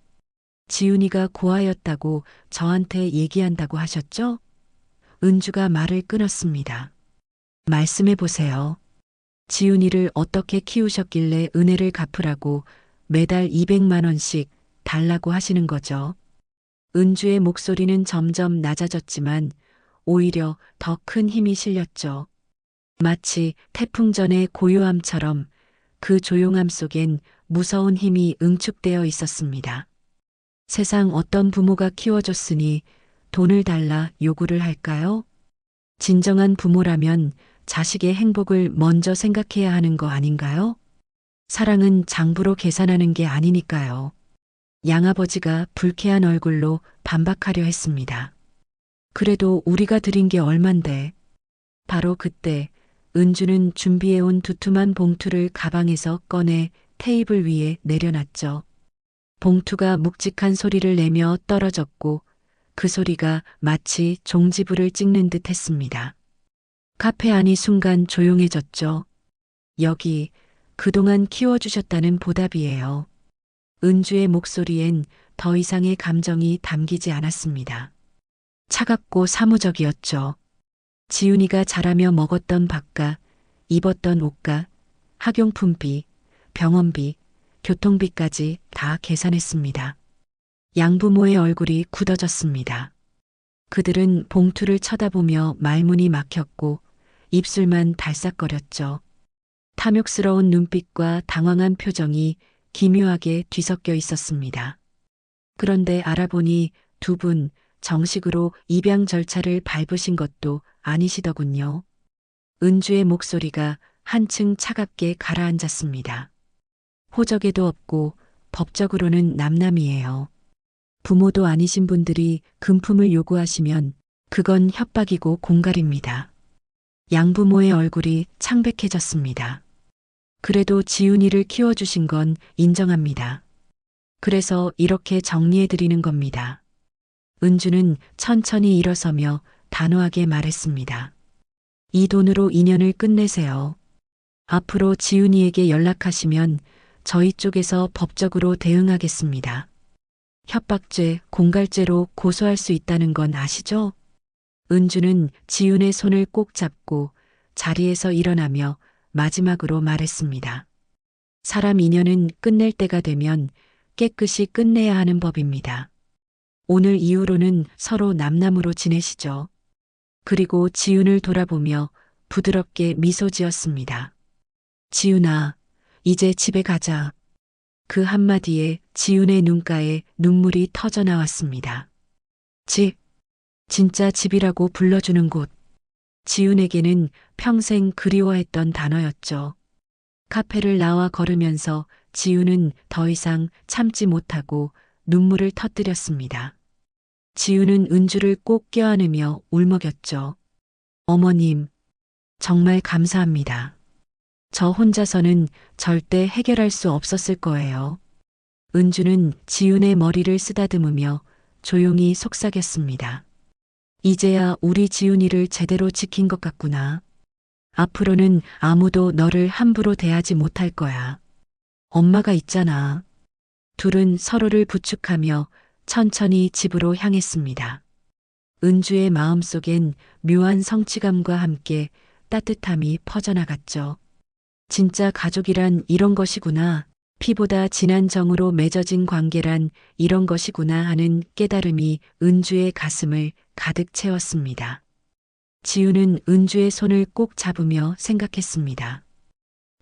지훈이가 고아였다고 저한테 얘기한다고 하셨죠? 은주가 말을 끊었습니다. 말씀해 보세요. 지훈이를 어떻게 키우셨길래 은혜를 갚으라고 매달 200만 원씩 달라고 하시는 거죠. 은주의 목소리는 점점 낮아졌지만 오히려 더 큰 힘이 실렸죠. 마치 태풍 전의 고요함처럼 그 조용함 속엔 무서운 힘이 응축되어 있었습니다. 세상 어떤 부모가 키워줬으니 돈을 달라 요구를 할까요? 진정한 부모라면 자식의 행복을 먼저 생각해야 하는 거 아닌가요? 사랑은 장부로 계산하는 게 아니니까요. 양아버지가 불쾌한 얼굴로 반박하려 했습니다. 그래도 우리가 드린 게 얼만데. 바로 그때 은주는 준비해온 두툼한 봉투를 가방에서 꺼내 테이블 위에 내려놨죠. 봉투가 묵직한 소리를 내며 떨어졌고 그 소리가 마치 종지부를 찍는 듯 했습니다. 카페 안이 순간 조용해졌죠. 여기 그동안 키워주셨다는 보답이에요. 은주의 목소리엔 더 이상의 감정이 담기지 않았습니다. 차갑고 사무적이었죠. 지훈이가 자라며 먹었던 밥과 입었던 옷과 학용품비, 병원비, 교통비까지 다 계산했습니다. 양부모의 얼굴이 굳어졌습니다. 그들은 봉투를 쳐다보며 말문이 막혔고 입술만 달싹거렸죠. 탐욕스러운 눈빛과 당황한 표정이 기묘하게 뒤섞여 있었습니다. 그런데 알아보니 두 분 정식으로 입양 절차를 밟으신 것도 아니시더군요. 은주의 목소리가 한층 차갑게 가라앉았습니다. 호적에도 없고 법적으로는 남남이에요. 부모도 아니신 분들이 금품을 요구하시면 그건 협박이고 공갈입니다. 양부모의 얼굴이 창백해졌습니다. 그래도 지훈이를 키워주신 건 인정합니다. 그래서 이렇게 정리해드리는 겁니다. 은주는 천천히 일어서며 단호하게 말했습니다. 이 돈으로 인연을 끝내세요. 앞으로 지훈이에게 연락하시면 저희 쪽에서 법적으로 대응하겠습니다. 협박죄, 공갈죄로 고소할 수 있다는 건 아시죠? 은주는 지훈의 손을 꼭 잡고 자리에서 일어나며 마지막으로 말했습니다. 사람 인연은 끝낼 때가 되면 깨끗이 끝내야 하는 법입니다. 오늘 이후로는 서로 남남으로 지내시죠. 그리고 지훈을 돌아보며 부드럽게 미소 지었습니다. 지훈아, 이제 집에 가자. 그 한마디에 지훈의 눈가에 눈물이 터져 나왔습니다. 집, 진짜 집이라고 불러주는 곳. 지훈에게는 평생 그리워했던 단어였죠. 카페를 나와 걸으면서 지훈은 더 이상 참지 못하고 눈물을 터뜨렸습니다. 지훈은 은주를 꼭 껴안으며 울먹였죠. 어머님, 정말 감사합니다. 저 혼자서는 절대 해결할 수 없었을 거예요. 은주는 지훈의 머리를 쓰다듬으며 조용히 속삭였습니다. 이제야 우리 지훈이를 제대로 지킨 것 같구나. 앞으로는 아무도 너를 함부로 대하지 못할 거야. 엄마가 있잖아. 둘은 서로를 부축하며 천천히 집으로 향했습니다. 은주의 마음속엔 묘한 성취감과 함께 따뜻함이 퍼져나갔죠. 진짜 가족이란 이런 것이구나. 피보다 진한 정으로 맺어진 관계란 이런 것이구나 하는 깨달음이 은주의 가슴을 가득 채웠습니다. 지훈은 은주의 손을 꼭 잡으며 생각했습니다.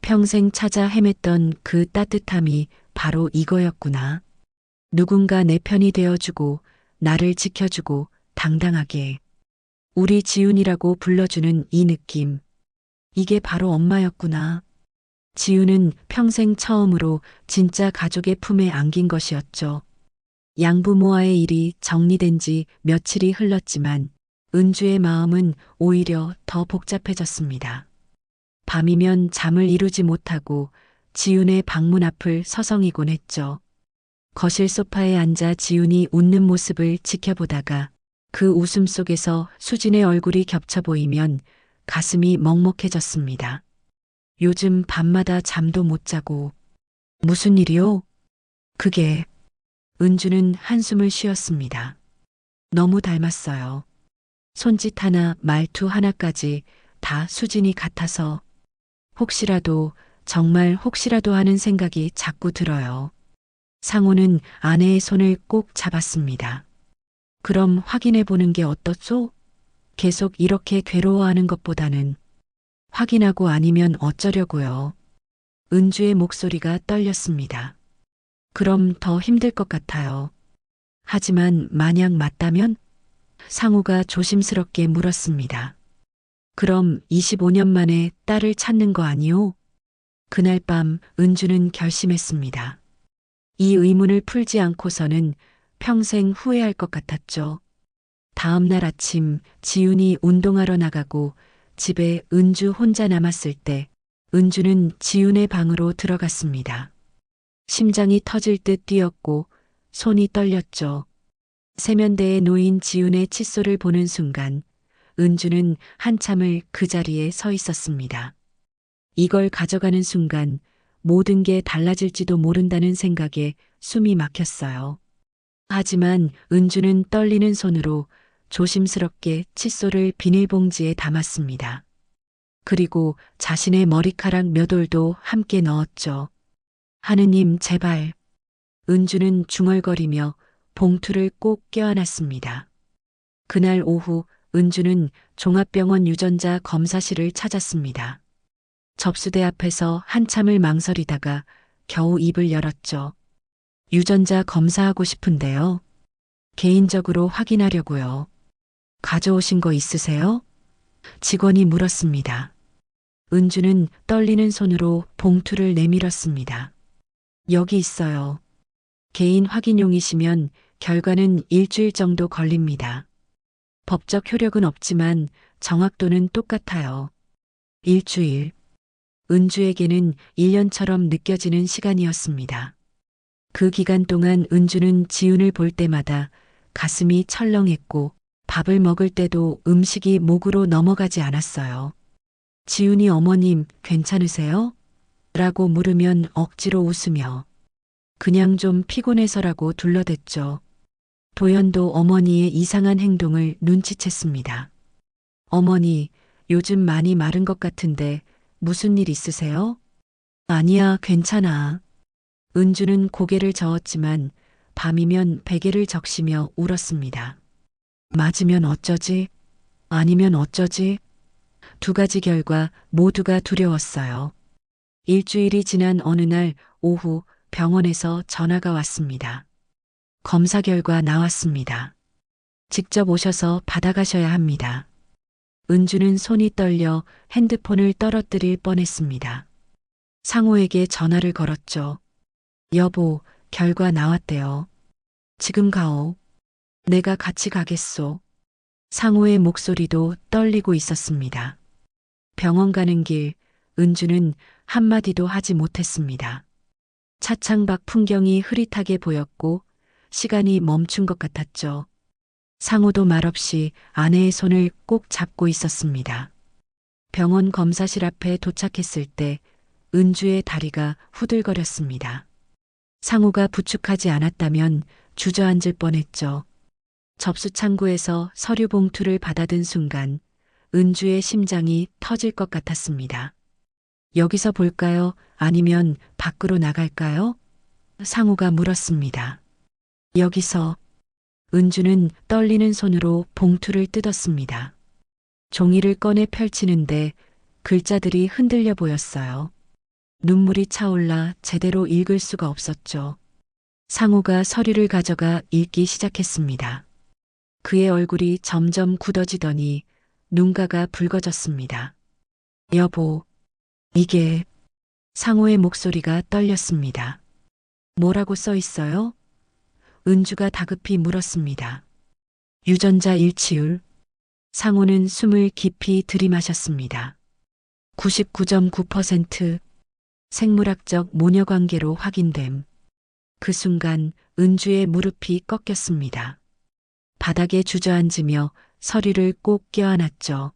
평생 찾아 헤맸던 그 따뜻함이 바로 이거였구나. 누군가 내 편이 되어주고 나를 지켜주고 당당하게 우리 지훈이라고 불러주는 이 느낌. 이게 바로 엄마였구나. 지훈은 평생 처음으로 진짜 가족의 품에 안긴 것이었죠. 양부모와의 일이 정리된 지 며칠이 흘렀지만 은주의 마음은 오히려 더 복잡해졌습니다. 밤이면 잠을 이루지 못하고 지훈의 방문 앞을 서성이곤 했죠. 거실 소파에 앉아 지훈이 웃는 모습을 지켜보다가 그 웃음 속에서 수진의 얼굴이 겹쳐 보이면 가슴이 먹먹해졌습니다. 요즘 밤마다 잠도 못 자고. 무슨 일이요? 그게. 은주는 한숨을 쉬었습니다. 너무 닮았어요. 손짓 하나, 말투 하나까지 다 수진이 같아서 혹시라도, 정말 혹시라도 하는 생각이 자꾸 들어요. 상호는 아내의 손을 꼭 잡았습니다. 그럼 확인해 보는 게 어떻소? 계속 이렇게 괴로워하는 것보다는 확인하고 아니면 어쩌려고요. 은주의 목소리가 떨렸습니다. 그럼 더 힘들 것 같아요. 하지만 만약 맞다면? 상우가 조심스럽게 물었습니다. 그럼 25년 만에 딸을 찾는 거 아니오? 그날 밤 은주는 결심했습니다. 이 의문을 풀지 않고서는 평생 후회할 것 같았죠. 다음 날 아침 지훈이 운동하러 나가고 집에 은주 혼자 남았을 때 은주는 지훈의 방으로 들어갔습니다. 심장이 터질 듯 뛰었고 손이 떨렸죠. 세면대에 놓인 지훈의 칫솔을 보는 순간 은주는 한참을 그 자리에 서 있었습니다. 이걸 가져가는 순간 모든 게 달라질지도 모른다는 생각에 숨이 막혔어요. 하지만 은주는 떨리는 손으로 조심스럽게 칫솔을 비닐봉지에 담았습니다. 그리고 자신의 머리카락 몇 올도 함께 넣었죠. 하느님, 제발. 은주는 중얼거리며 봉투를 꼭 껴안았습니다. 그날 오후 은주는 종합병원 유전자 검사실을 찾았습니다. 접수대 앞에서 한참을 망설이다가 겨우 입을 열었죠. 유전자 검사하고 싶은데요. 개인적으로 확인하려고요. 가져오신 거 있으세요? 직원이 물었습니다. 은주는 떨리는 손으로 봉투를 내밀었습니다. 여기 있어요. 개인 확인용이시면 결과는 일주일 정도 걸립니다. 법적 효력은 없지만 정확도는 똑같아요. 일주일. 은주에게는 1년처럼 느껴지는 시간이었습니다. 그 기간 동안 은주는 지훈을 볼 때마다 가슴이 철렁했고 밥을 먹을 때도 음식이 목으로 넘어가지 않았어요. 지훈이 어머님 괜찮으세요? 라고 물으면 억지로 웃으며 그냥 좀 피곤해서라고 둘러댔죠. 도연도 어머니의 이상한 행동을 눈치챘습니다. 어머니, 요즘 많이 마른 것 같은데 무슨 일 있으세요? 아니야, 괜찮아. 은주는 고개를 저었지만 밤이면 베개를 적시며 울었습니다. 맞으면 어쩌지? 아니면 어쩌지? 두 가지 결과 모두가 두려웠어요. 일주일이 지난 어느 날 오후 병원에서 전화가 왔습니다. 검사 결과 나왔습니다. 직접 오셔서 받아가셔야 합니다. 은주는 손이 떨려 핸드폰을 떨어뜨릴 뻔했습니다. 상호에게 전화를 걸었죠. 여보, 결과 나왔대요. 지금 가오. 내가 같이 가겠소. 상호의 목소리도 떨리고 있었습니다. 병원 가는 길, 은주는 한마디도 하지 못했습니다. 차창 밖 풍경이 흐릿하게 보였고 시간이 멈춘 것 같았죠. 상호도 말없이 아내의 손을 꼭 잡고 있었습니다. 병원 검사실 앞에 도착했을 때 은주의 다리가 후들거렸습니다. 상호가 부축하지 않았다면 주저앉을 뻔했죠. 접수 창구에서 서류 봉투를 받아든 순간 은주의 심장이 터질 것 같았습니다. 여기서 볼까요? 아니면 밖으로 나갈까요? 상호가 물었습니다. 여기서. 은주는 떨리는 손으로 봉투를 뜯었습니다. 종이를 꺼내 펼치는데 글자들이 흔들려 보였어요. 눈물이 차올라 제대로 읽을 수가 없었죠. 상호가 서류를 가져가 읽기 시작했습니다. 그의 얼굴이 점점 굳어지더니 눈가가 붉어졌습니다. 여보, 이게... 상호의 목소리가 떨렸습니다. 뭐라고 써 있어요? 은주가 다급히 물었습니다. 유전자 일치율. 상호는 숨을 깊이 들이마셨습니다. 99.9% 생물학적 모녀관계로 확인됨. 그 순간 은주의 무릎이 꺾였습니다. 바닥에 주저앉으며 서리를 꼭 껴안았죠.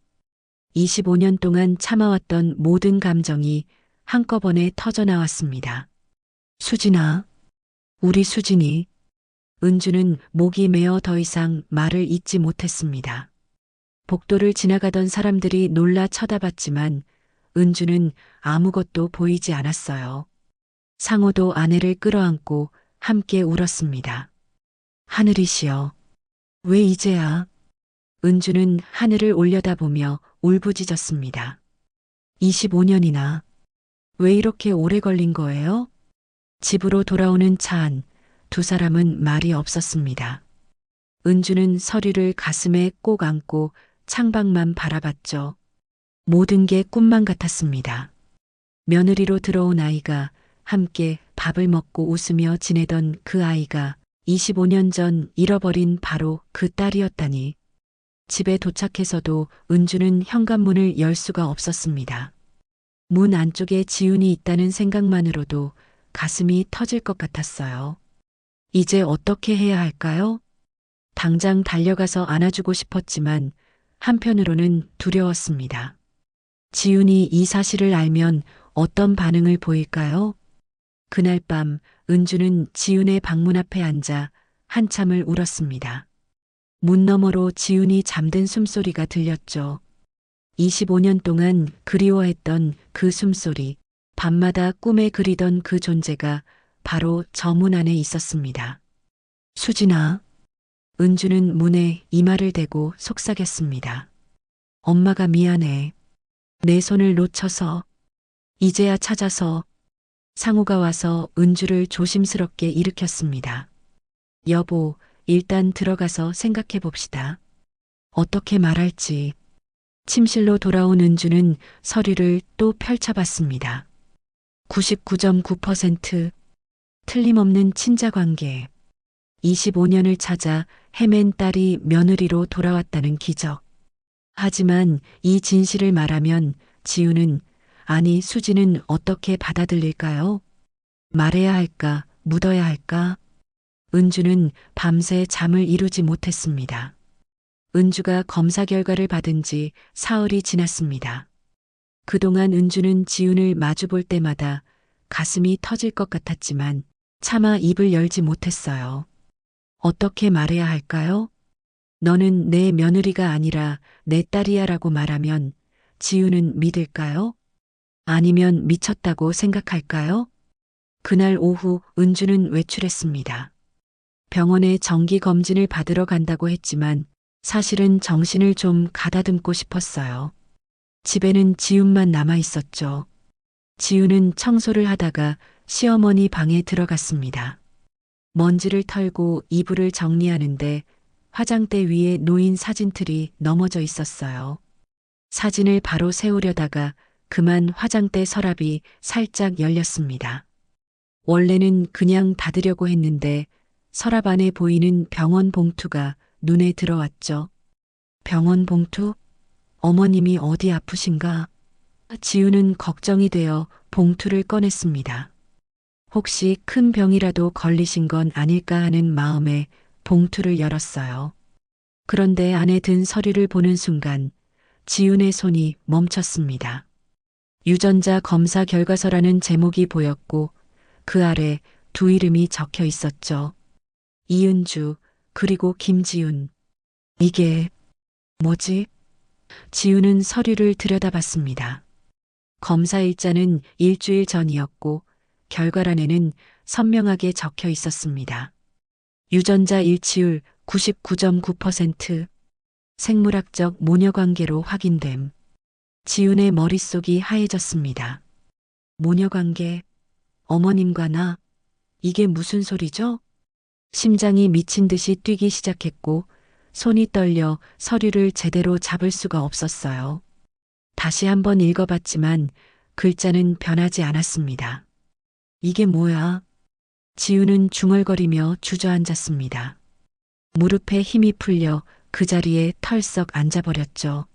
25년 동안 참아왔던 모든 감정이 한꺼번에 터져나왔습니다. 수진아, 우리 수진이. 은주는 목이 메어 더 이상 말을 잇지 못했습니다. 복도를 지나가던 사람들이 놀라 쳐다봤지만 은주는 아무것도 보이지 않았어요. 상호도 아내를 끌어안고 함께 울었습니다. 하늘이시여, 왜 이제야? 은주는 하늘을 올려다보며 울부짖었습니다. 25년이나. 왜 이렇게 오래 걸린 거예요? 집으로 돌아오는 차 안, 두 사람은 말이 없었습니다. 은주는 서리를 가슴에 꼭 안고 창밖만 바라봤죠. 모든 게 꿈만 같았습니다. 며느리로 들어온 아이가 함께 밥을 먹고 웃으며 지내던 그 아이가 25년 전 잃어버린 바로 그 딸이었다니. 집에 도착해서도 은주는 현관문을 열 수가 없었습니다. 문 안쪽에 지훈이 있다는 생각만으로도 가슴이 터질 것 같았어요. 이제 어떻게 해야 할까요? 당장 달려가서 안아주고 싶었지만 한편으로는 두려웠습니다. 지훈이 이 사실을 알면 어떤 반응을 보일까요? 그날 밤 은주는 지훈의 방문 앞에 앉아 한참을 울었습니다. 문 너머로 지훈이 잠든 숨소리가 들렸죠. 25년 동안 그리워했던 그 숨소리, 밤마다 꿈에 그리던 그 존재가 바로 저 문 안에 있었습니다. 수진아. 은주는 문에 이마를 대고 속삭였습니다. 엄마가 미안해. 내 손을 놓쳐서. 이제야 찾아서. 상우가 와서 은주를 조심스럽게 일으켰습니다. 여보, 일단 들어가서 생각해 봅시다. 어떻게 말할지. 침실로 돌아온 은주는 서류를 또 펼쳐봤습니다. 99.9% 틀림없는 친자관계. 25년을 찾아 헤맨 딸이 며느리로 돌아왔다는 기적. 하지만 이 진실을 말하면 지우는, 아니 수지는 어떻게 받아들일까요? 말해야 할까, 묻어야 할까? 은주는 밤새 잠을 이루지 못했습니다. 은주가 검사 결과를 받은 지 사흘이 지났습니다. 그동안 은주는 지훈을 마주볼 때마다 가슴이 터질 것 같았지만 차마 입을 열지 못했어요. 어떻게 말해야 할까요? 너는 내 며느리가 아니라 내 딸이야 라고 말하면 지훈은 믿을까요? 아니면 미쳤다고 생각할까요? 그날 오후 은주는 외출했습니다. 병원에 정기 검진을 받으러 간다고 했지만 사실은 정신을 좀 가다듬고 싶었어요. 집에는 지훈만 남아 있었죠. 지훈은 청소를 하다가 시어머니 방에 들어갔습니다. 먼지를 털고 이불을 정리하는데 화장대 위에 놓인 사진틀이 넘어져 있었어요. 사진을 바로 세우려다가 그만 화장대 서랍이 살짝 열렸습니다. 원래는 그냥 닫으려고 했는데 서랍 안에 보이는 병원 봉투가 눈에 들어왔죠. 병원 봉투? 어머님이 어디 아프신가? 지우는 걱정이 되어 봉투를 꺼냈습니다. 혹시 큰 병이라도 걸리신 건 아닐까 하는 마음에 봉투를 열었어요. 그런데 안에 든 서류를 보는 순간 지훈의 손이 멈췄습니다. 유전자 검사 결과서라는 제목이 보였고 그 아래 두 이름이 적혀 있었죠. 이은주 그리고 김지훈. 이게 뭐지? 지훈은 서류를 들여다봤습니다. 검사 일자는 일주일 전이었고 결과란에는 선명하게 적혀 있었습니다. 유전자 일치율 99.9%, 생물학적 모녀관계로 확인됨. 지훈의 머릿속이 하얘졌습니다. 모녀관계, 어머님과 나, 이게 무슨 소리죠? 심장이 미친 듯이 뛰기 시작했고 손이 떨려 서류를 제대로 잡을 수가 없었어요. 다시 한번 읽어봤지만 글자는 변하지 않았습니다. 이게 뭐야? 지훈은 중얼거리며 주저앉았습니다. 무릎에 힘이 풀려 그 자리에 털썩 앉아버렸죠.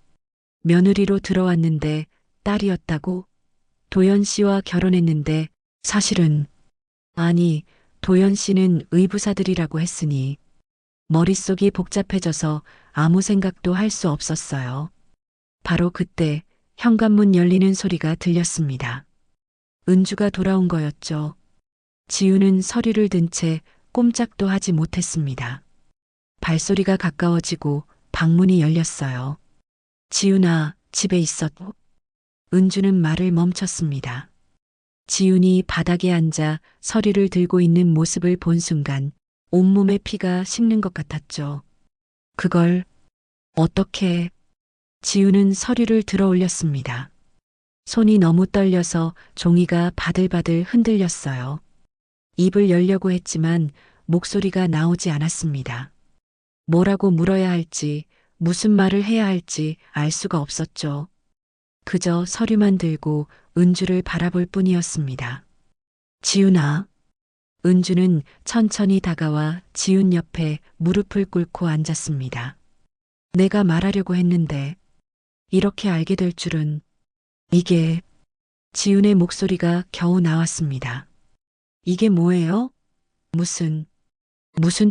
며느리로 들어왔는데 딸이었다고? 도연 씨와 결혼했는데 사실은, 아니, 도연 씨는 의부사들이라고 했으니 머릿속이 복잡해져서 아무 생각도 할 수 없었어요. 바로 그때 현관문 열리는 소리가 들렸습니다. 은주가 돌아온 거였죠. 지우는 서류를 든 채 꼼짝도 하지 못했습니다. 발소리가 가까워지고 방문이 열렸어요. 지훈아, 집에 있었? 은주는 말을 멈췄습니다. 지훈이 바닥에 앉아 서류를 들고 있는 모습을 본 순간 온몸에 피가 식는 것 같았죠. 그걸 어떻게? 지훈은 서류를 들어 올렸습니다. 손이 너무 떨려서 종이가 바들바들 흔들렸어요. 입을 열려고 했지만 목소리가 나오지 않았습니다. 뭐라고 물어야 할지, 무슨 말을 해야 할지 알 수가 없었죠. 그저 서류만 들고 은주를 바라볼 뿐이었습니다. 지훈아. 은주는 천천히 다가와 지훈 옆에 무릎을 꿇고 앉았습니다. 내가 말하려고 했는데 이렇게 알게 될 줄은. 이게. 지훈의 목소리가 겨우 나왔습니다. 이게 뭐예요? 무슨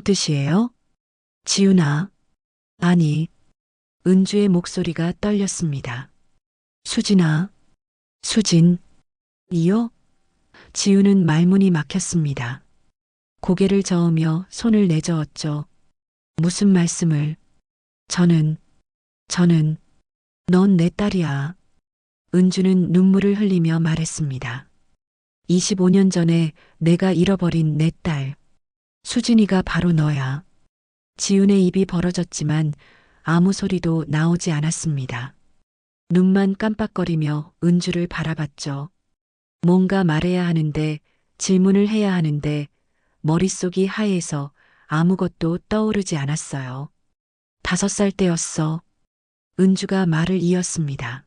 뜻이에요? 지훈아. 아니. 은주의 목소리가 떨렸습니다. 수진아. 수진. 이요? 지훈은 말문이 막혔습니다. 고개를 저으며 손을 내저었죠. 무슨 말씀을? 저는, 넌 내 딸이야. 은주는 눈물을 흘리며 말했습니다. 25년 전에 내가 잃어버린 내 딸. 수진이가 바로 너야. 지훈의 입이 벌어졌지만 아무 소리도 나오지 않았습니다. 눈만 깜빡거리며 은주를 바라봤죠. 뭔가 말해야 하는데, 질문을 해야 하는데 머릿속이 하얘서 아무것도 떠오르지 않았어요. 5살 때였어. 은주가 말을 이었습니다.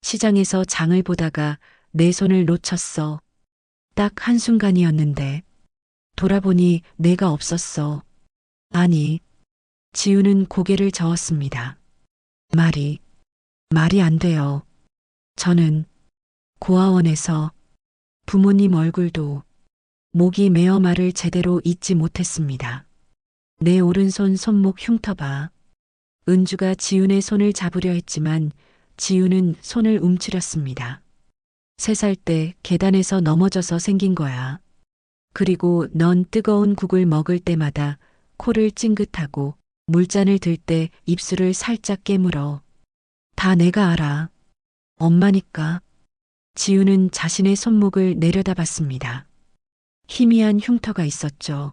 시장에서 장을 보다가 내 손을 놓쳤어. 딱 한순간이었는데 돌아보니 내가 없었어. 아니. 지우는 고개를 저었습니다. 말이 안 돼요. 저는 고아원에서 부모님 얼굴도 목이 메어 말을 제대로 잊지 못했습니다. 내 오른손 손목 흉터봐. 은주가 지훈의 손을 잡으려 했지만 지훈은 손을 움츠렸습니다. 3살 때 계단에서 넘어져서 생긴 거야. 그리고 넌 뜨거운 국을 먹을 때마다 코를 찡긋하고 물잔을 들 때 입술을 살짝 깨물어. 다 내가 알아. 엄마니까. 지훈은 자신의 손목을 내려다봤습니다. 희미한 흉터가 있었죠.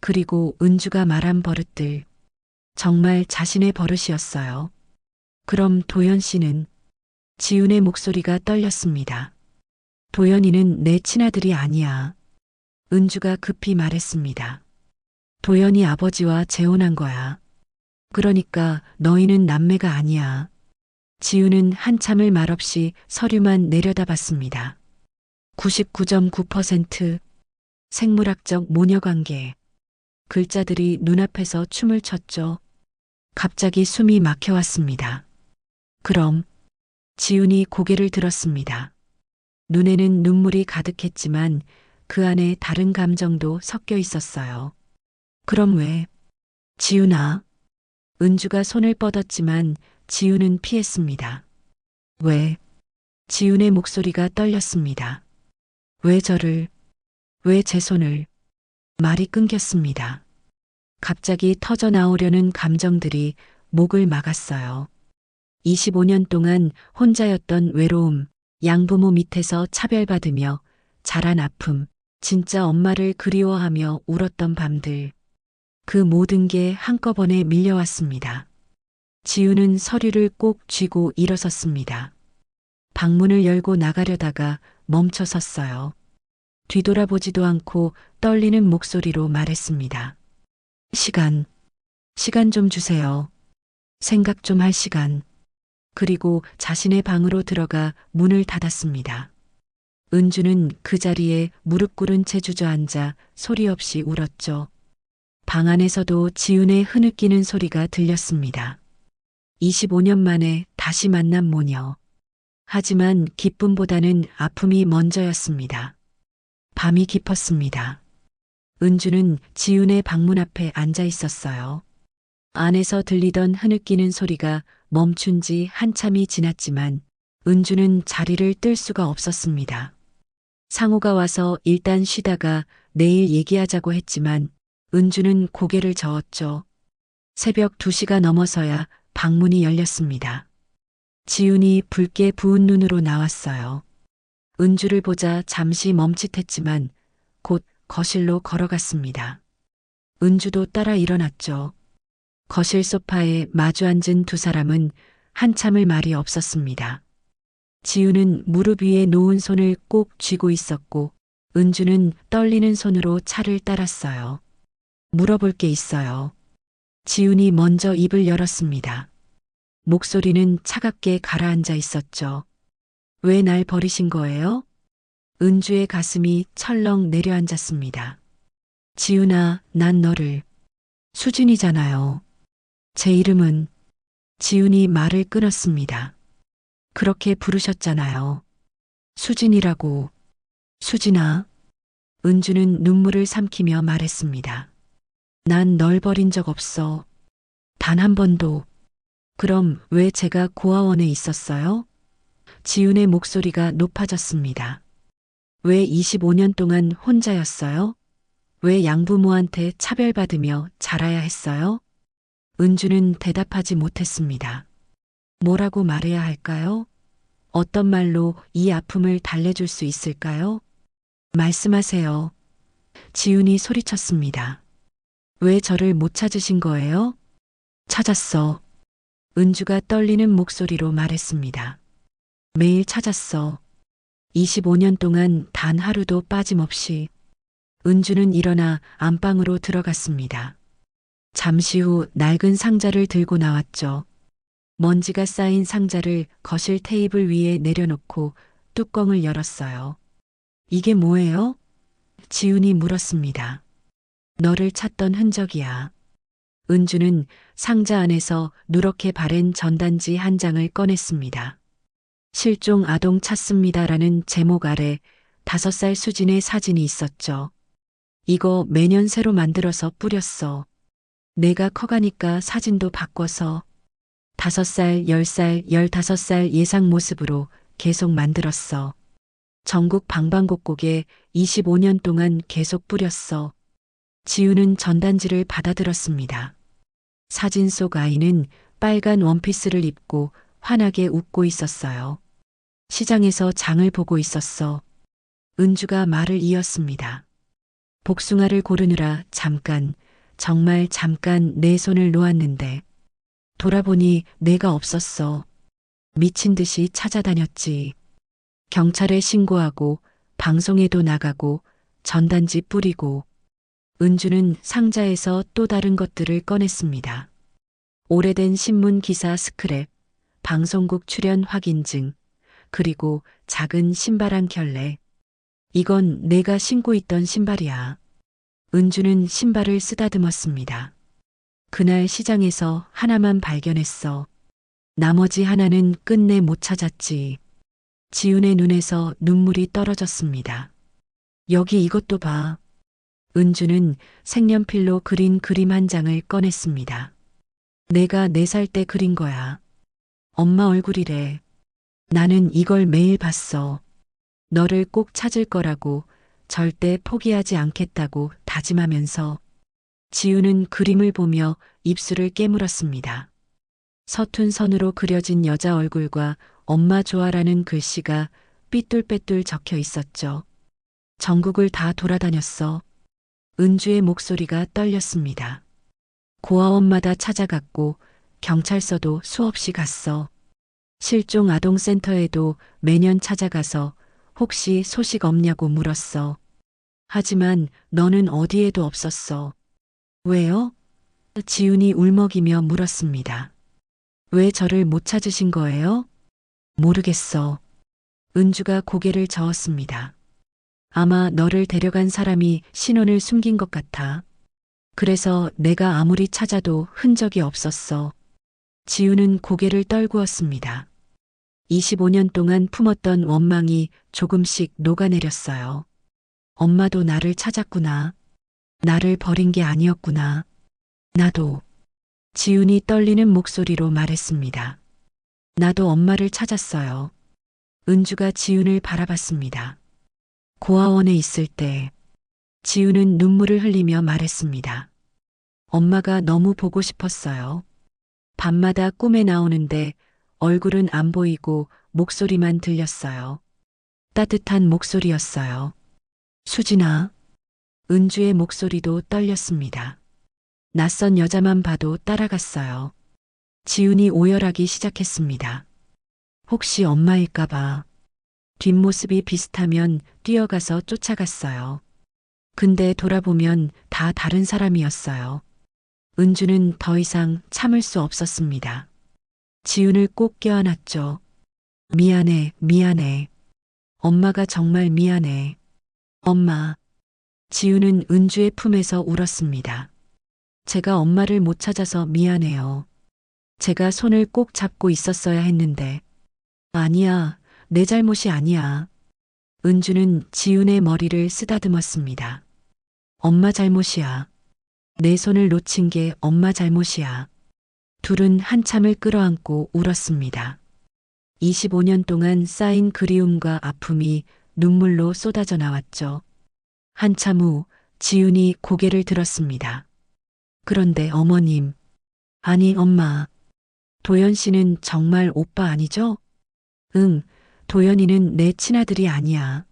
그리고 은주가 말한 버릇들. 정말 자신의 버릇이었어요. 그럼 도연 씨는? 지훈의 목소리가 떨렸습니다. 도연이는 내 친아들이 아니야. 은주가 급히 말했습니다. 도연이 아버지와 재혼한 거야. 그러니까 너희는 남매가 아니야. 지훈은 한참을 말없이 서류만 내려다봤습니다. 99.9% 생물학적 모녀관계. 글자들이 눈앞에서 춤을 췄죠. 갑자기 숨이 막혀왔습니다. 그럼. 지훈이 고개를 들었습니다. 눈에는 눈물이 가득했지만 그 안에 다른 감정도 섞여 있었어요. 그럼 왜? 지훈아. 은주가 손을 뻗었지만 지훈은 피했습니다. 왜? 지훈의 목소리가 떨렸습니다. 왜 왜 제 손을? 말이 끊겼습니다. 갑자기 터져 나오려는 감정들이 목을 막았어요. 25년 동안 혼자였던 외로움, 양부모 밑에서 차별받으며 자란 아픔, 진짜 엄마를 그리워하며 울었던 밤들. 그 모든 게 한꺼번에 밀려왔습니다. 지우는 서류를 꼭 쥐고 일어섰습니다. 방문을 열고 나가려다가 멈춰 섰어요. 뒤돌아보지도 않고 떨리는 목소리로 말했습니다. 시간 좀 주세요. 생각 좀 할 시간. 그리고 자신의 방으로 들어가 문을 닫았습니다. 은주는 그 자리에 무릎 꿇은 채 주저앉아 소리 없이 울었죠. 방 안에서도 지훈의 흐느끼는 소리가 들렸습니다. 25년 만에 다시 만난 모녀. 하지만 기쁨보다는 아픔이 먼저였습니다. 밤이 깊었습니다. 은주는 지훈의 방문 앞에 앉아 있었어요. 안에서 들리던 흐느끼는 소리가 멈춘 지 한참이 지났지만 은주는 자리를 뜰 수가 없었습니다. 상호가 와서 일단 쉬다가 내일 얘기하자고 했지만 은주는 고개를 저었죠. 새벽 2시가 넘어서야 방문이 열렸습니다. 지훈이 붉게 부은 눈으로 나왔어요. 은주를 보자 잠시 멈칫했지만 곧 거실로 걸어갔습니다. 은주도 따라 일어났죠. 거실 소파에 마주 앉은 두 사람은 한참을 말이 없었습니다. 지훈은 무릎 위에 놓은 손을 꼭 쥐고 있었고 은주는 떨리는 손으로 차를 따랐어요. 물어볼 게 있어요. 지훈이 먼저 입을 열었습니다. 목소리는 차갑게 가라앉아 있었죠. 왜 날 버리신 거예요? 은주의 가슴이 철렁 내려앉았습니다. 지훈아, 난 너를. 수진이잖아요. 제 이름은. 지훈이 말을 끊었습니다. 그렇게 부르셨잖아요. 수진이라고. 수진아. 은주는 눈물을 삼키며 말했습니다. 난 널 버린 적 없어. 단 한 번도. 그럼 왜 제가 고아원에 있었어요? 지훈의 목소리가 높아졌습니다. 왜 25년 동안 혼자였어요? 왜 양부모한테 차별받으며 자라야 했어요? 은주는 대답하지 못했습니다. 뭐라고 말해야 할까요? 어떤 말로 이 아픔을 달래줄 수 있을까요? 말씀하세요. 지훈이 소리쳤습니다. 왜 저를 못 찾으신 거예요? 찾았어. 은주가 떨리는 목소리로 말했습니다. 매일 찾았어. 25년 동안 단 하루도 빠짐없이. 은주는 일어나 안방으로 들어갔습니다. 잠시 후 낡은 상자를 들고 나왔죠. 먼지가 쌓인 상자를 거실 테이블 위에 내려놓고 뚜껑을 열었어요. 이게 뭐예요? 지훈이 물었습니다. 너를 찾던 흔적이야. 은주는 상자 안에서 누렇게 바랜 전단지 한 장을 꺼냈습니다. 실종 아동 찾습니다라는 제목 아래 5살 수진의 사진이 있었죠. 이거 매년 새로 만들어서 뿌렸어. 내가 커가니까 사진도 바꿔서 5살, 10살, 15살 예상 모습으로 계속 만들었어. 전국 방방곡곡에 25년 동안 계속 뿌렸어. 지훈은 전단지를 받아들었습니다. 사진 속 아이는 빨간 원피스를 입고 환하게 웃고 있었어요. 시장에서 장을 보고 있었어. 은주가 말을 이었습니다. 복숭아를 고르느라 잠깐, 정말 잠깐 내 손을 놓았는데 돌아보니 내가 없었어. 미친 듯이 찾아다녔지. 경찰에 신고하고 방송에도 나가고 전단지 뿌리고. 은주는 상자에서 또 다른 것들을 꺼냈습니다. 오래된 신문 기사 스크랩, 방송국 출연 확인증, 그리고 작은 신발 한 켤레. 이건 내가 신고 있던 신발이야. 은주는 신발을 쓰다듬었습니다. 그날 시장에서 하나만 발견했어. 나머지 하나는 끝내 못 찾았지. 지훈의 눈에서 눈물이 떨어졌습니다. 여기 이것도 봐. 은주는 색연필로 그린 그림 한 장을 꺼냈습니다. 내가 4살 때 그린 거야. 엄마 얼굴이래. 나는 이걸 매일 봤어. 너를 꼭 찾을 거라고, 절대 포기하지 않겠다고 다짐하면서. 지훈은 그림을 보며 입술을 깨물었습니다. 서툰 선으로 그려진 여자 얼굴과 엄마 좋아라는 글씨가 삐뚤빼뚤 적혀 있었죠. 전국을 다 돌아다녔어. 은주의 목소리가 떨렸습니다. 고아원마다 찾아갔고 경찰서도 수없이 갔어. 실종 아동센터에도 매년 찾아가서 혹시 소식 없냐고 물었어. 하지만 너는 어디에도 없었어. 왜요? 지훈이 울먹이며 물었습니다. 왜 저를 못 찾으신 거예요? 모르겠어. 은주가 고개를 저었습니다. 아마 너를 데려간 사람이 신원을 숨긴 것 같아. 그래서 내가 아무리 찾아도 흔적이 없었어. 지훈은 고개를 떨구었습니다. 25년 동안 품었던 원망이 조금씩 녹아내렸어요. 엄마도 나를 찾았구나. 나를 버린 게 아니었구나. 나도. 지훈이 떨리는 목소리로 말했습니다. 나도 엄마를 찾았어요. 은주가 지훈을 바라봤습니다. 고아원에 있을 때 지훈은 눈물을 흘리며 말했습니다. 엄마가 너무 보고 싶었어요. 밤마다 꿈에 나오는데 얼굴은 안 보이고 목소리만 들렸어요. 따뜻한 목소리였어요. 수진아. 은주의 목소리도 떨렸습니다. 낯선 여자만 봐도 따라갔어요. 지훈이 오열하기 시작했습니다. 혹시 엄마일까봐. 뒷모습이 비슷하면 뛰어가서 쫓아갔어요. 근데 돌아보면 다 다른 사람이었어요. 은주는 더 이상 참을 수 없었습니다. 지훈을 꼭 껴안았죠. 미안해, 미안해. 엄마가 정말 미안해. 엄마. 지훈은 은주의 품에서 울었습니다. 제가 엄마를 못 찾아서 미안해요. 제가 손을 꼭 잡고 있었어야 했는데. 아니야, 내 잘못이 아니야. 은주는 지훈의 머리를 쓰다듬었습니다. 엄마 잘못이야. 내 손을 놓친 게 엄마 잘못이야. 둘은 한참을 끌어안고 울었습니다. 25년 동안 쌓인 그리움과 아픔이 눈물로 쏟아져 나왔죠. 한참 후 지훈이 고개를 들었습니다. 그런데 어머님, 아니 엄마, 도연 씨는 정말 오빠 아니죠? 응, 도연이는 내 친아들이 아니야.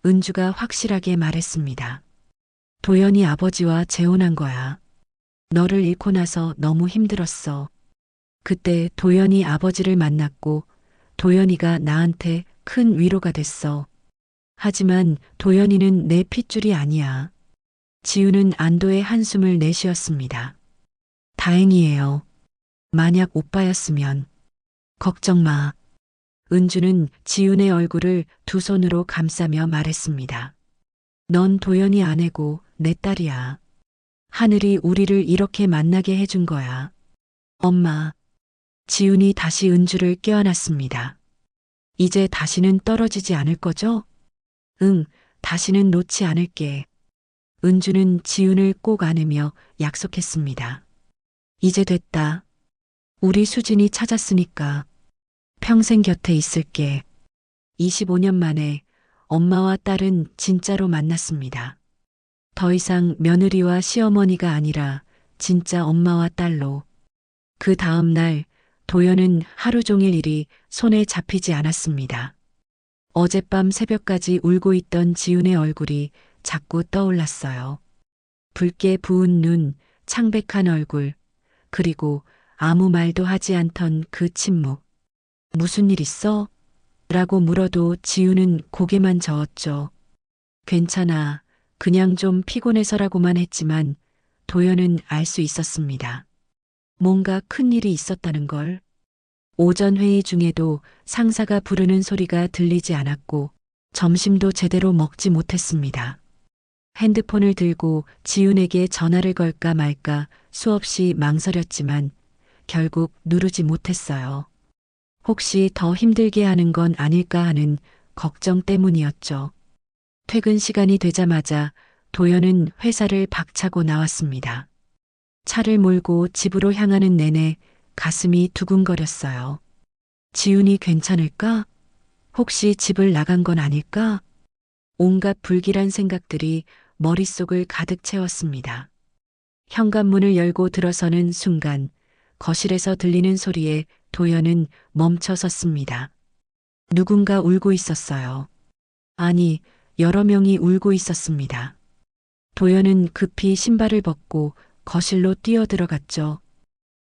은주가 확실하게 말했습니다. 도연이 아버지와 재혼한 거야. 너를 잃고 나서 너무 힘들었어. 그때 도연이 아버지를 만났고 도연이가 나한테 큰 위로가 됐어. 하지만 도연이는 내 핏줄이 아니야. 지우는 안도의 한숨을 내쉬었습니다. 다행이에요. 만약 오빠였으면. 걱정 마. 은주는 지훈의 얼굴을 두 손으로 감싸며 말했습니다. 넌 도연이 아내고 내 딸이야. 하늘이 우리를 이렇게 만나게 해준 거야. 엄마. 지훈이 다시 은주를 껴안았습니다. 이제 다시는 떨어지지 않을 거죠? 응, 다시는 놓지 않을게. 은주는 지훈을 꼭 안으며 약속했습니다. 이제 됐다. 우리 수진이 찾았으니까 평생 곁에 있을게. 25년 만에 엄마와 딸은 진짜로 만났습니다. 더 이상 며느리와 시어머니가 아니라 진짜 엄마와 딸로. 그 다음 날 도연은 하루 종일 일이 손에 잡히지 않았습니다. 어젯밤 새벽까지 울고 있던 지훈의 얼굴이 자꾸 떠올랐어요. 붉게 부은 눈, 창백한 얼굴, 그리고 아무 말도 하지 않던 그 침묵. 무슨 일 있어? 라고 물어도 지훈은 고개만 저었죠. 괜찮아. 그냥 좀 피곤해서라고만 했지만 도연은 알 수 있었습니다. 뭔가 큰 일이 있었다는 걸. 오전 회의 중에도 상사가 부르는 소리가 들리지 않았고 점심도 제대로 먹지 못했습니다. 핸드폰을 들고 지훈에게 전화를 걸까 말까 수없이 망설였지만 결국 누르지 못했어요. 혹시 더 힘들게 하는 건 아닐까 하는 걱정 때문이었죠. 퇴근 시간이 되자마자 도연은 회사를 박차고 나왔습니다. 차를 몰고 집으로 향하는 내내 가슴이 두근거렸어요. 지훈이 괜찮을까? 혹시 집을 나간 건 아닐까? 온갖 불길한 생각들이 머릿속을 가득 채웠습니다. 현관문을 열고 들어서는 순간 거실에서 들리는 소리에 도연은 멈춰 섰습니다. 누군가 울고 있었어요. 아니, 여러 명이 울고 있었습니다. 도연은 급히 신발을 벗고 거실로 뛰어들어갔죠.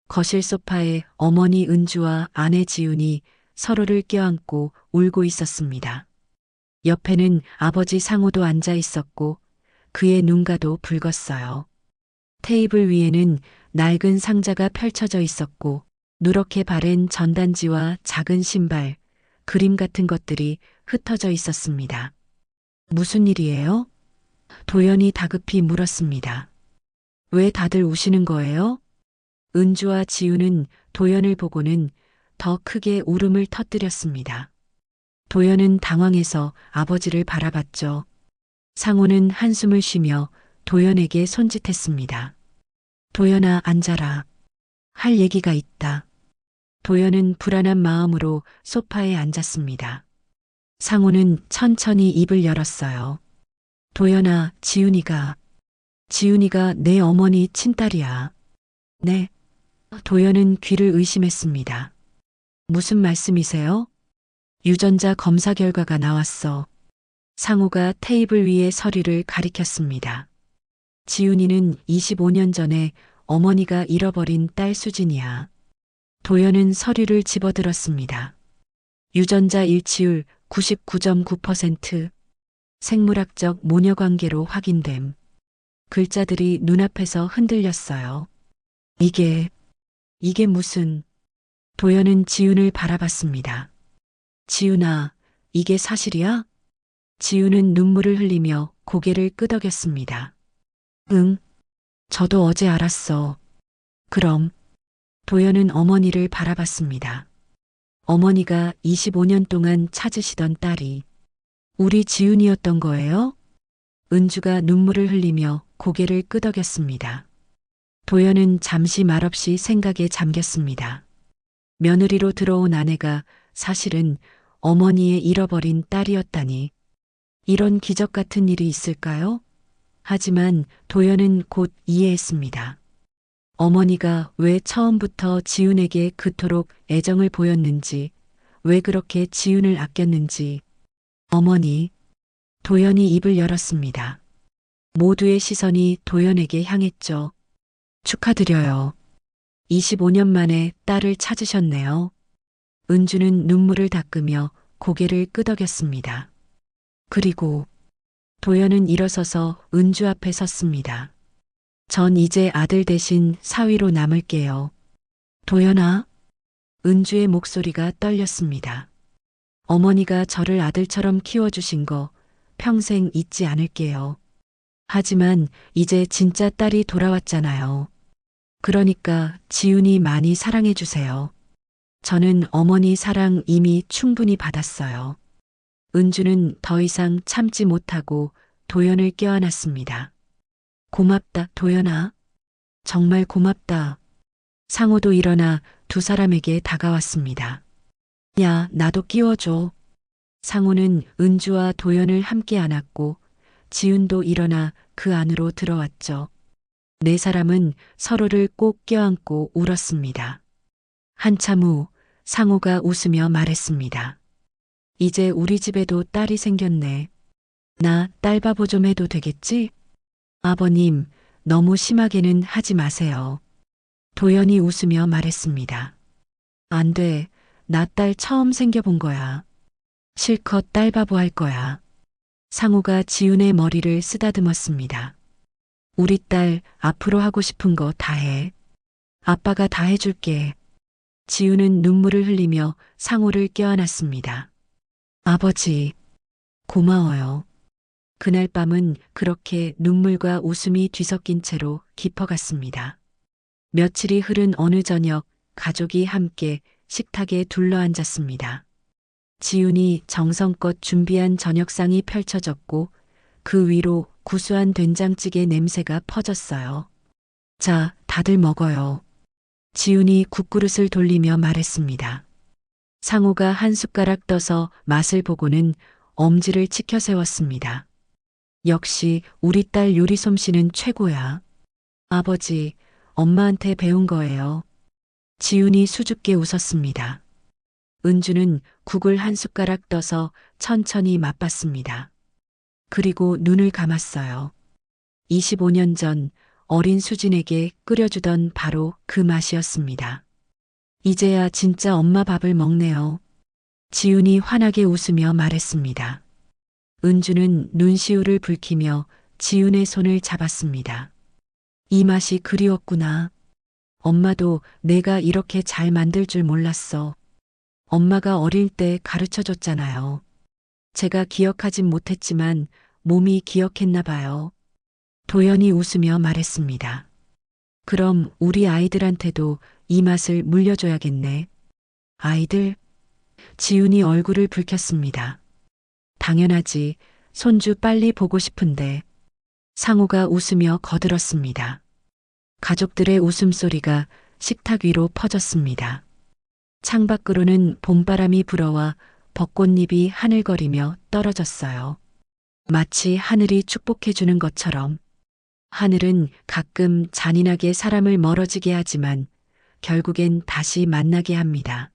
거실 소파에 어머니 은주와 아내 지훈이 서로를 껴안고 울고 있었습니다. 옆에는 아버지 상호도 앉아 있었고 그의 눈가도 붉었어요. 테이블 위에는 낡은 상자가 펼쳐져 있었고 누렇게 바랜 전단지와 작은 신발, 그림 같은 것들이 흩어져 있었습니다. 무슨 일이에요? 도연이 다급히 물었습니다. 왜 다들 우시는 거예요? 은주와 지우는 도연을 보고는 더 크게 울음을 터뜨렸습니다. 도연은 당황해서 아버지를 바라봤죠. 상호는 한숨을 쉬며 도연에게 손짓했습니다. 도연아, 앉아라. 할 얘기가 있다. 도연은 불안한 마음으로 소파에 앉았습니다. 상호는 천천히 입을 열었어요. 도연아, 지훈이가 내 어머니 친딸이야. 네. 도연은 귀를 의심했습니다. 무슨 말씀이세요? 유전자 검사 결과가 나왔어. 상호가 테이블 위에 서류를 가리켰습니다. 지훈이는 25년 전에 어머니가 잃어버린 딸 수진이야. 도연은 서류를 집어들었습니다. 유전자 일치율 99.9%, 생물학적 모녀관계로 확인됨. 글자들이 눈앞에서 흔들렸어요. 이게 무슨... 도연은 지훈을 바라봤습니다. 지훈아, 이게 사실이야? 지훈은 눈물을 흘리며 고개를 끄덕였습니다. 응, 저도 어제 알았어. 그럼... 도연은 어머니를 바라봤습니다. 어머니가 25년 동안 찾으시던 딸이 우리 지훈이었던 거예요? 은주가 눈물을 흘리며 고개를 끄덕였습니다. 도연은 잠시 말없이 생각에 잠겼습니다. 며느리로 들어온 아내가 사실은 어머니의 잃어버린 딸이었다니. 이런 기적 같은 일이 있을까요? 하지만 도연은 곧 이해했습니다. 어머니가 왜 처음부터 지훈에게 그토록 애정을 보였는지, 왜 그렇게 지훈을 아꼈는지. 어머니, 도연이 입을 열었습니다. 모두의 시선이 도연에게 향했죠. 축하드려요. 25년 만에 딸을 찾으셨네요. 은주는 눈물을 닦으며 고개를 끄덕였습니다. 그리고 도연은 일어서서 은주 앞에 섰습니다. 전 이제 아들 대신 사위로 남을게요. 도연아? 은주의 목소리가 떨렸습니다. 어머니가 저를 아들처럼 키워주신 거 평생 잊지 않을게요. 하지만 이제 진짜 딸이 돌아왔잖아요. 그러니까 지훈이 많이 사랑해주세요. 저는 어머니 사랑 이미 충분히 받았어요. 은주는 더 이상 참지 못하고 도연을 껴안았습니다. 고맙다, 도연아. 정말 고맙다. 상호도 일어나 두 사람에게 다가왔습니다. 야, 나도 끼워줘. 상호는 은주와 도연을 함께 안았고 지훈도 일어나 그 안으로 들어왔죠. 네 사람은 서로를 꼭 껴안고 울었습니다. 한참 후 상호가 웃으며 말했습니다. 이제 우리 집에도 딸이 생겼네. 나 딸바보 좀 해도 되겠지? 아버님, 너무 심하게는 하지 마세요. 도연이 웃으며 말했습니다. 안 돼. 나 딸 처음 생겨본 거야. 실컷 딸바보 할 거야. 상호가 지훈의 머리를 쓰다듬었습니다. 우리 딸 앞으로 하고 싶은 거 다 해. 아빠가 다 해줄게. 지훈은 눈물을 흘리며 상호를 껴안았습니다. 아버지, 고마워요. 그날 밤은 그렇게 눈물과 웃음이 뒤섞인 채로 깊어갔습니다. 며칠이 흐른 어느 저녁 가족이 함께 식탁에 둘러앉았습니다. 지훈이 정성껏 준비한 저녁상이 펼쳐졌고 그 위로 구수한 된장찌개 냄새가 퍼졌어요. 자, 다들 먹어요. 지훈이 국그릇을 돌리며 말했습니다. 상호가 한 숟가락 떠서 맛을 보고는 엄지를 치켜 세웠습니다. 역시 우리 딸 요리 솜씨는 최고야. 아버지, 엄마한테 배운 거예요. 지훈이 수줍게 웃었습니다. 은주는 국을 한 숟가락 떠서 천천히 맛봤습니다. 그리고 눈을 감았어요. 25년 전 어린 수진에게 끓여주던 바로 그 맛이었습니다. 이제야 진짜 엄마 밥을 먹네요. 지훈이 환하게 웃으며 말했습니다. 은주는 눈시울을 붉히며 지훈의 손을 잡았습니다. 이 맛이 그리웠구나. 엄마도 내가 이렇게 잘 만들 줄 몰랐어. 엄마가 어릴 때 가르쳐 줬잖아요. 제가 기억하진 못했지만 몸이 기억했나 봐요. 도연이 웃으며 말했습니다. 그럼 우리 아이들한테도 이 맛을 물려줘야겠네. 아이들? 지훈이 얼굴을 붉혔습니다. 당연하지. 손주 빨리 보고 싶은데. 상호가 웃으며 거들었습니다. 가족들의 웃음소리가 식탁 위로 퍼졌습니다. 창밖으로는 봄바람이 불어와 벚꽃잎이 하늘거리며 떨어졌어요. 마치 하늘이 축복해주는 것처럼. 하늘은 가끔 잔인하게 사람을 멀어지게 하지만 결국엔 다시 만나게 합니다.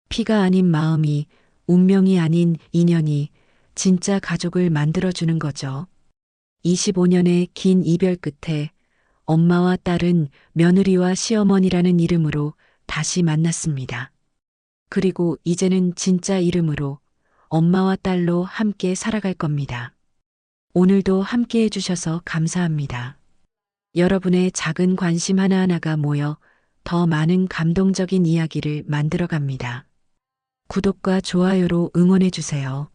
피가 아닌 마음이, 운명이 아닌 인연이 진짜 가족을 만들어주는 거죠. 25년의 긴 이별 끝에 엄마와 딸은 며느리와 시어머니라는 이름으로 다시 만났습니다. 그리고 이제는 진짜 이름으로 엄마와 딸로 함께 살아갈 겁니다. 오늘도 함께 해주셔서 감사합니다. 여러분의 작은 관심 하나하나가 모여 더 많은 감동적인 이야기를 만들어 갑니다. 구독과 좋아요로 응원해 주세요.